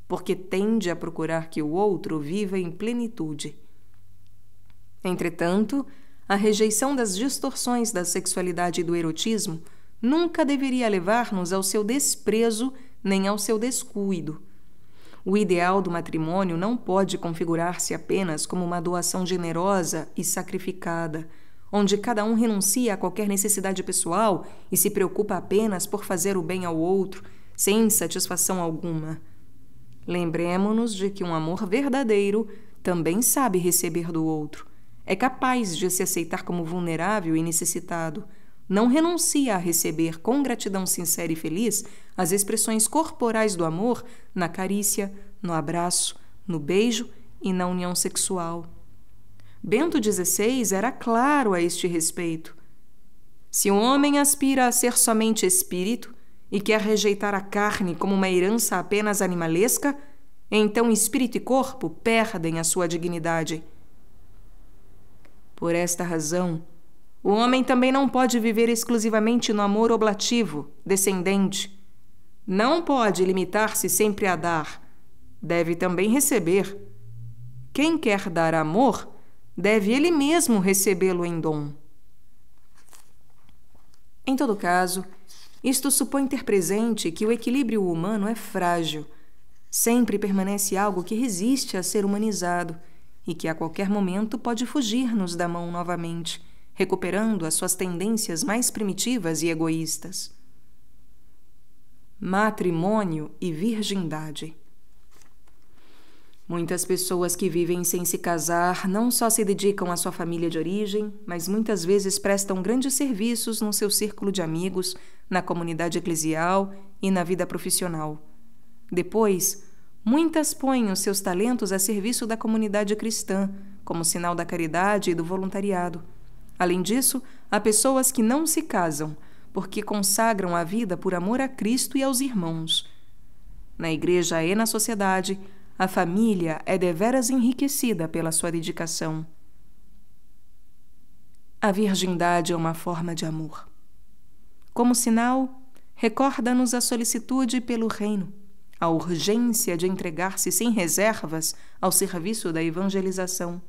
porque tende a procurar que o outro viva em plenitude. Entretanto, a rejeição das distorções da sexualidade e do erotismo nunca deveria levar-nos ao seu desprezo nem ao seu descuido. O ideal do matrimônio não pode configurar-se apenas como uma doação generosa e sacrificada, onde cada um renuncia a qualquer necessidade pessoal e se preocupa apenas por fazer o bem ao outro, sem satisfação alguma. Lembremo-nos de que um amor verdadeiro também sabe receber do outro, é capaz de se aceitar como vulnerável e necessitado, não renuncia a receber com gratidão sincera e feliz as expressões corporais do amor na carícia, no abraço, no beijo e na união sexual. Bento XVI era claro a este respeito. Se o homem aspira a ser somente espírito e quer rejeitar a carne como uma herança apenas animalesca, então espírito e corpo perdem a sua dignidade. Por esta razão, o homem também não pode viver exclusivamente no amor oblativo, descendente. Não pode limitar-se sempre a dar. Deve também receber. Quem quer dar amor, deve ele mesmo recebê-lo em dom. Em todo caso, isto supõe ter presente que o equilíbrio humano é frágil. Sempre permanece algo que resiste a ser humanizado e que a qualquer momento pode fugir-nos da mão novamente, recuperando as suas tendências mais primitivas e egoístas. Matrimônio e virgindade. Muitas pessoas que vivem sem se casar não só se dedicam à sua família de origem, mas muitas vezes prestam grandes serviços no seu círculo de amigos, na comunidade eclesial e na vida profissional. Depois, muitas põem os seus talentos a serviço da comunidade cristã, como sinal da caridade e do voluntariado. Além disso, há pessoas que não se casam, porque consagram a vida por amor a Cristo e aos irmãos. Na igreja e na sociedade, a família é deveras enriquecida pela sua dedicação. A virgindade é uma forma de amor. Como sinal, recorda-nos a solicitude pelo reino, a urgência de entregar-se sem reservas ao serviço da evangelização.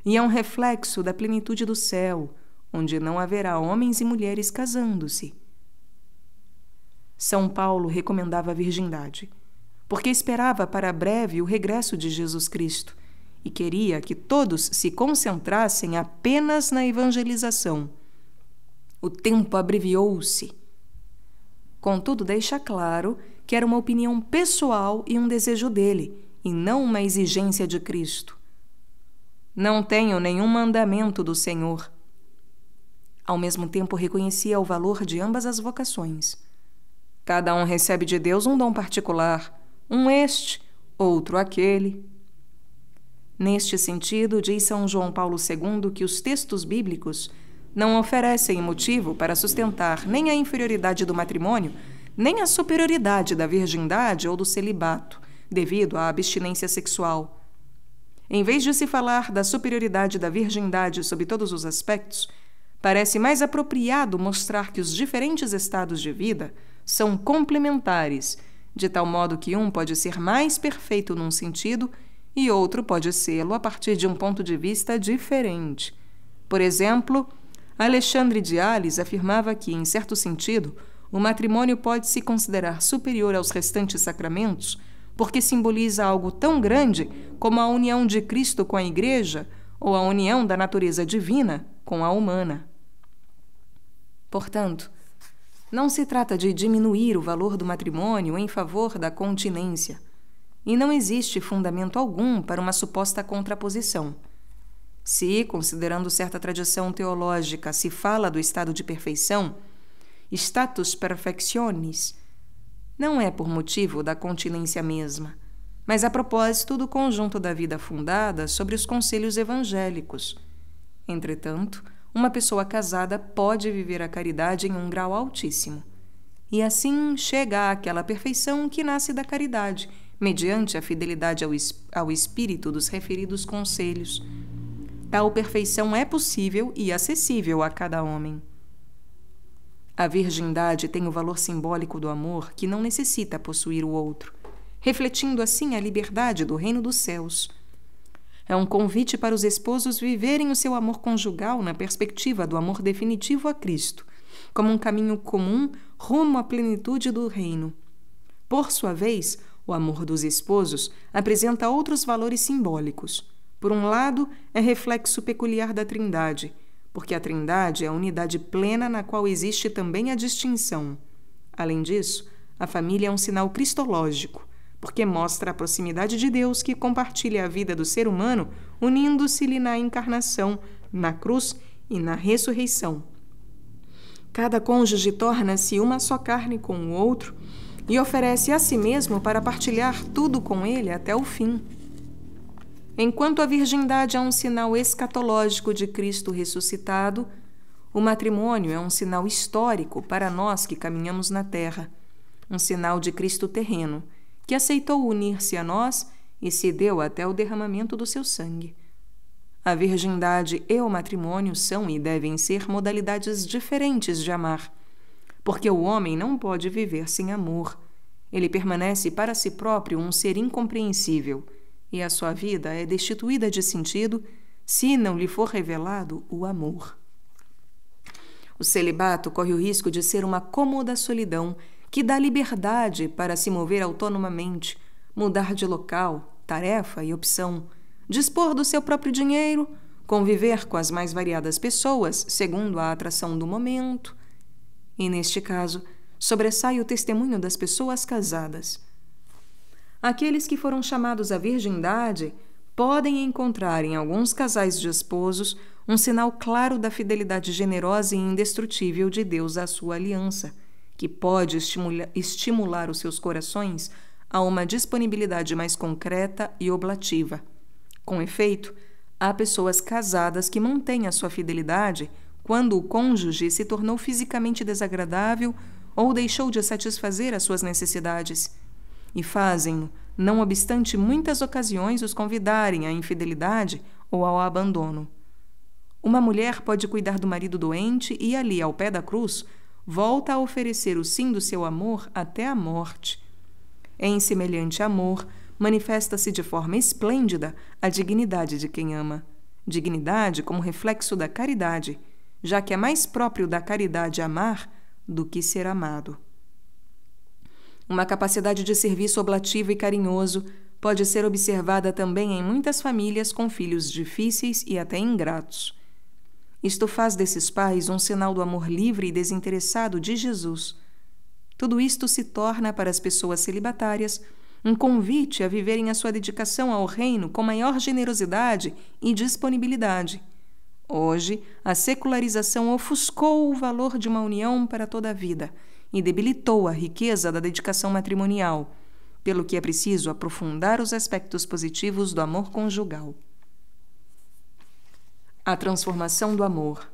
E é um reflexo da plenitude do céu, onde não haverá homens e mulheres casando-se. São Paulo recomendava a virgindade, porque esperava para breve o regresso de Jesus Cristo e queria que todos se concentrassem apenas na evangelização. O tempo abreviou-se. Contudo, deixa claro que era uma opinião pessoal e um desejo dele, e não uma exigência de Cristo. Não tenho nenhum mandamento do Senhor. Ao mesmo tempo, reconhecia o valor de ambas as vocações. Cada um recebe de Deus um dom particular, um este, outro aquele. Neste sentido, diz São João Paulo II que os textos bíblicos não oferecem motivo para sustentar nem a inferioridade do matrimônio, nem a superioridade da virgindade ou do celibato, devido à abstinência sexual. Em vez de se falar da superioridade da virgindade sob todos os aspectos, parece mais apropriado mostrar que os diferentes estados de vida são complementares, de tal modo que um pode ser mais perfeito num sentido e outro pode sê-lo a partir de um ponto de vista diferente. Por exemplo, Alexandre de Hales afirmava que, em certo sentido, o matrimônio pode se considerar superior aos restantes sacramentos porque simboliza algo tão grande como a união de Cristo com a Igreja ou a união da natureza divina com a humana. Portanto, não se trata de diminuir o valor do matrimônio em favor da continência, e não existe fundamento algum para uma suposta contraposição. Se, considerando certa tradição teológica, se fala do estado de perfeição, status perfectionis, não é por motivo da continência mesma, mas a propósito do conjunto da vida fundada sobre os conselhos evangélicos. Entretanto, uma pessoa casada pode viver a caridade em um grau altíssimo. e assim chega àquela perfeição que nasce da caridade, mediante a fidelidade ao espírito dos referidos conselhos. Tal perfeição é possível e acessível a cada homem. A virgindade tem o valor simbólico do amor que não necessita possuir o outro, refletindo assim a liberdade do reino dos céus. É um convite para os esposos viverem o seu amor conjugal na perspectiva do amor definitivo a Cristo, como um caminho comum rumo à plenitude do reino. Por sua vez, o amor dos esposos apresenta outros valores simbólicos. Por um lado, é reflexo peculiar da Trindade, porque a Trindade é a unidade plena na qual existe também a distinção. Além disso, a família é um sinal cristológico, porque mostra a proximidade de Deus que compartilha a vida do ser humano, unindo-se-lhe na encarnação, na cruz e na ressurreição. Cada cônjuge torna-se uma só carne com o outro e oferece a si mesmo para partilhar tudo com ele até o fim. Enquanto a virgindade é um sinal escatológico de Cristo ressuscitado, o matrimônio é um sinal histórico para nós que caminhamos na terra, um sinal de Cristo terreno, que aceitou unir-se a nós e se deu até o derramamento do seu sangue. A virgindade e o matrimônio são e devem ser modalidades diferentes de amar, porque o homem não pode viver sem amor. Ele permanece para si próprio um ser incompreensível, e a sua vida é destituída de sentido se não lhe for revelado o amor. O celibato corre o risco de ser uma cômoda solidão que dá liberdade para se mover autonomamente, mudar de local, tarefa e opção, dispor do seu próprio dinheiro, conviver com as mais variadas pessoas segundo a atração do momento. E, neste caso, sobressai o testemunho das pessoas casadas. Aqueles que foram chamados à virgindade podem encontrar em alguns casais de esposos um sinal claro da fidelidade generosa e indestrutível de Deus à sua aliança, que pode estimular os seus corações a uma disponibilidade mais concreta e oblativa. Com efeito, há pessoas casadas que mantêm a sua fidelidade quando o cônjuge se tornou fisicamente desagradável ou deixou de satisfazer as suas necessidades, e fazem-no, não obstante muitas ocasiões os convidarem à infidelidade ou ao abandono. Uma mulher pode cuidar do marido doente e ali, ao pé da cruz, volta a oferecer o sim do seu amor até a morte. Em semelhante amor, manifesta-se de forma esplêndida a dignidade de quem ama. Dignidade como reflexo da caridade, já que é mais próprio da caridade amar do que ser amado. Uma capacidade de serviço oblativo e carinhoso pode ser observada também em muitas famílias com filhos difíceis e até ingratos. Isto faz desses pais um sinal do amor livre e desinteressado de Jesus. Tudo isto se torna para as pessoas celibatárias um convite a viverem a sua dedicação ao reino com maior generosidade e disponibilidade. Hoje, a secularização ofuscou o valor de uma união para toda a vida e debilitou a riqueza da dedicação matrimonial, pelo que é preciso aprofundar os aspectos positivos do amor conjugal. A transformação do amor.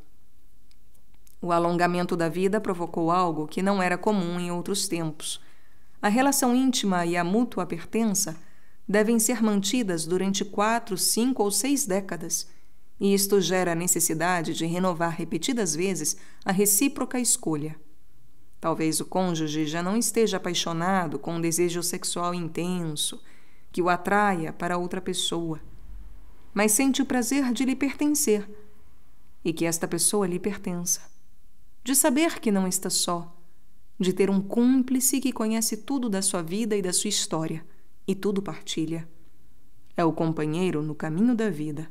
O alongamento da vida provocou algo que não era comum em outros tempos. A relação íntima e a mútua pertença devem ser mantidas durante 4, 5 ou 6 décadas, e isto gera a necessidade de renovar repetidas vezes a recíproca escolha. Talvez o cônjuge já não esteja apaixonado com um desejo sexual intenso, que o atraia para outra pessoa, mas sente o prazer de lhe pertencer e que esta pessoa lhe pertença, de saber que não está só, de ter um cúmplice que conhece tudo da sua vida e da sua história e tudo partilha. É o companheiro no caminho da vida,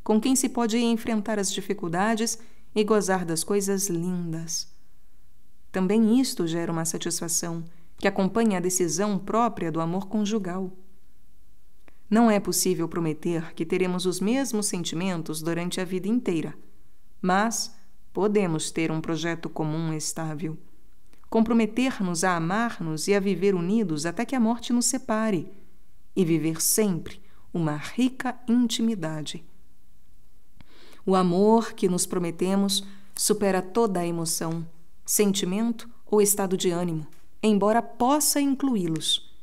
com quem se pode enfrentar as dificuldades e gozar das coisas lindas. Também isto gera uma satisfação que acompanha a decisão própria do amor conjugal. Não é possível prometer que teremos os mesmos sentimentos durante a vida inteira, mas podemos ter um projeto comum estável. Comprometer-nos a amar-nos e a viver unidos até que a morte nos separe, e viver sempre uma rica intimidade. O amor que nos prometemos supera toda a emoção, sentimento ou estado de ânimo, embora possa incluí-los.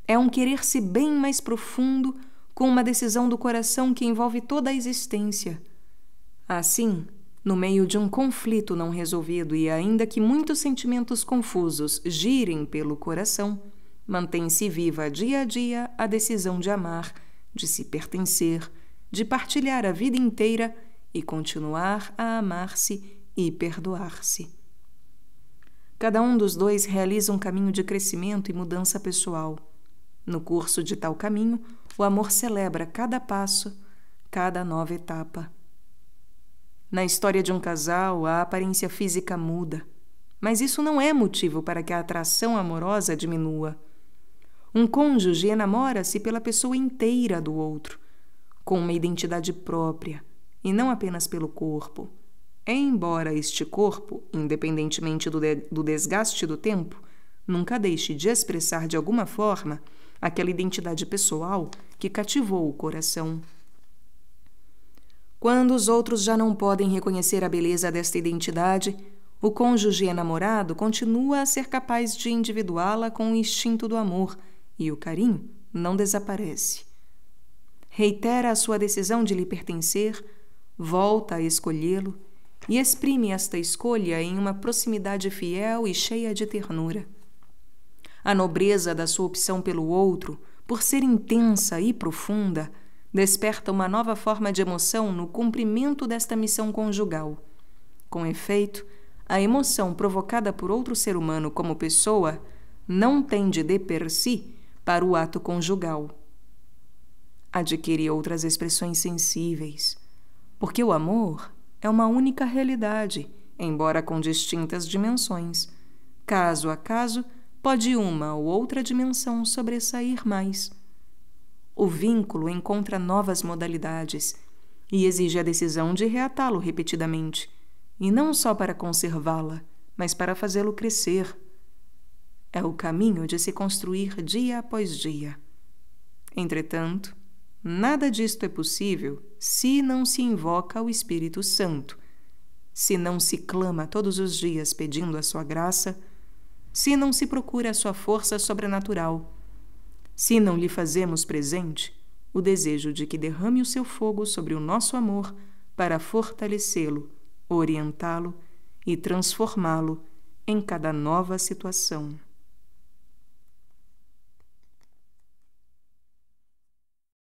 É um querer-se bem mais profundo, com uma decisão do coração que envolve toda a existência. Assim, no meio de um conflito não resolvido e ainda que muitos sentimentos confusos girem pelo coração, mantém-se viva dia a dia a decisão de amar, de se pertencer, de partilhar a vida inteira e continuar a amar-se e perdoar-se. Cada um dos dois realiza um caminho de crescimento e mudança pessoal. No curso de tal caminho, o amor celebra cada passo, cada nova etapa. Na história de um casal, a aparência física muda, mas isso não é motivo para que a atração amorosa diminua. Um cônjuge enamora-se pela pessoa inteira do outro, com uma identidade própria, e não apenas pelo corpo. Embora este corpo, independentemente do desgaste do tempo, nunca deixe de expressar de alguma forma aquela identidade pessoal que cativou o coração. Quando os outros já não podem reconhecer a beleza desta identidade, o cônjuge enamorado continua a ser capaz de individuá-la com o instinto do amor, e o carinho não desaparece. Reitera a sua decisão de lhe pertencer, volta a escolhê-lo e exprime esta escolha em uma proximidade fiel e cheia de ternura. A nobreza da sua opção pelo outro, por ser intensa e profunda, desperta uma nova forma de emoção no cumprimento desta missão conjugal. Com efeito, a emoção provocada por outro ser humano como pessoa não tende de per si para o ato conjugal. Adquire outras expressões sensíveis, porque o amor é uma única realidade, embora com distintas dimensões. Caso a caso, pode uma ou outra dimensão sobressair mais. O vínculo encontra novas modalidades e exige a decisão de reatá-lo repetidamente, e não só para conservá-la, mas para fazê-lo crescer. É o caminho de se construir dia após dia. Entretanto, nada disto é possível se não se invoca o Espírito Santo, se não se clama todos os dias pedindo a sua graça, se não se procura a sua força sobrenatural, se não lhe fazemos presente o desejo de que derrame o seu fogo sobre o nosso amor para fortalecê-lo, orientá-lo e transformá-lo em cada nova situação.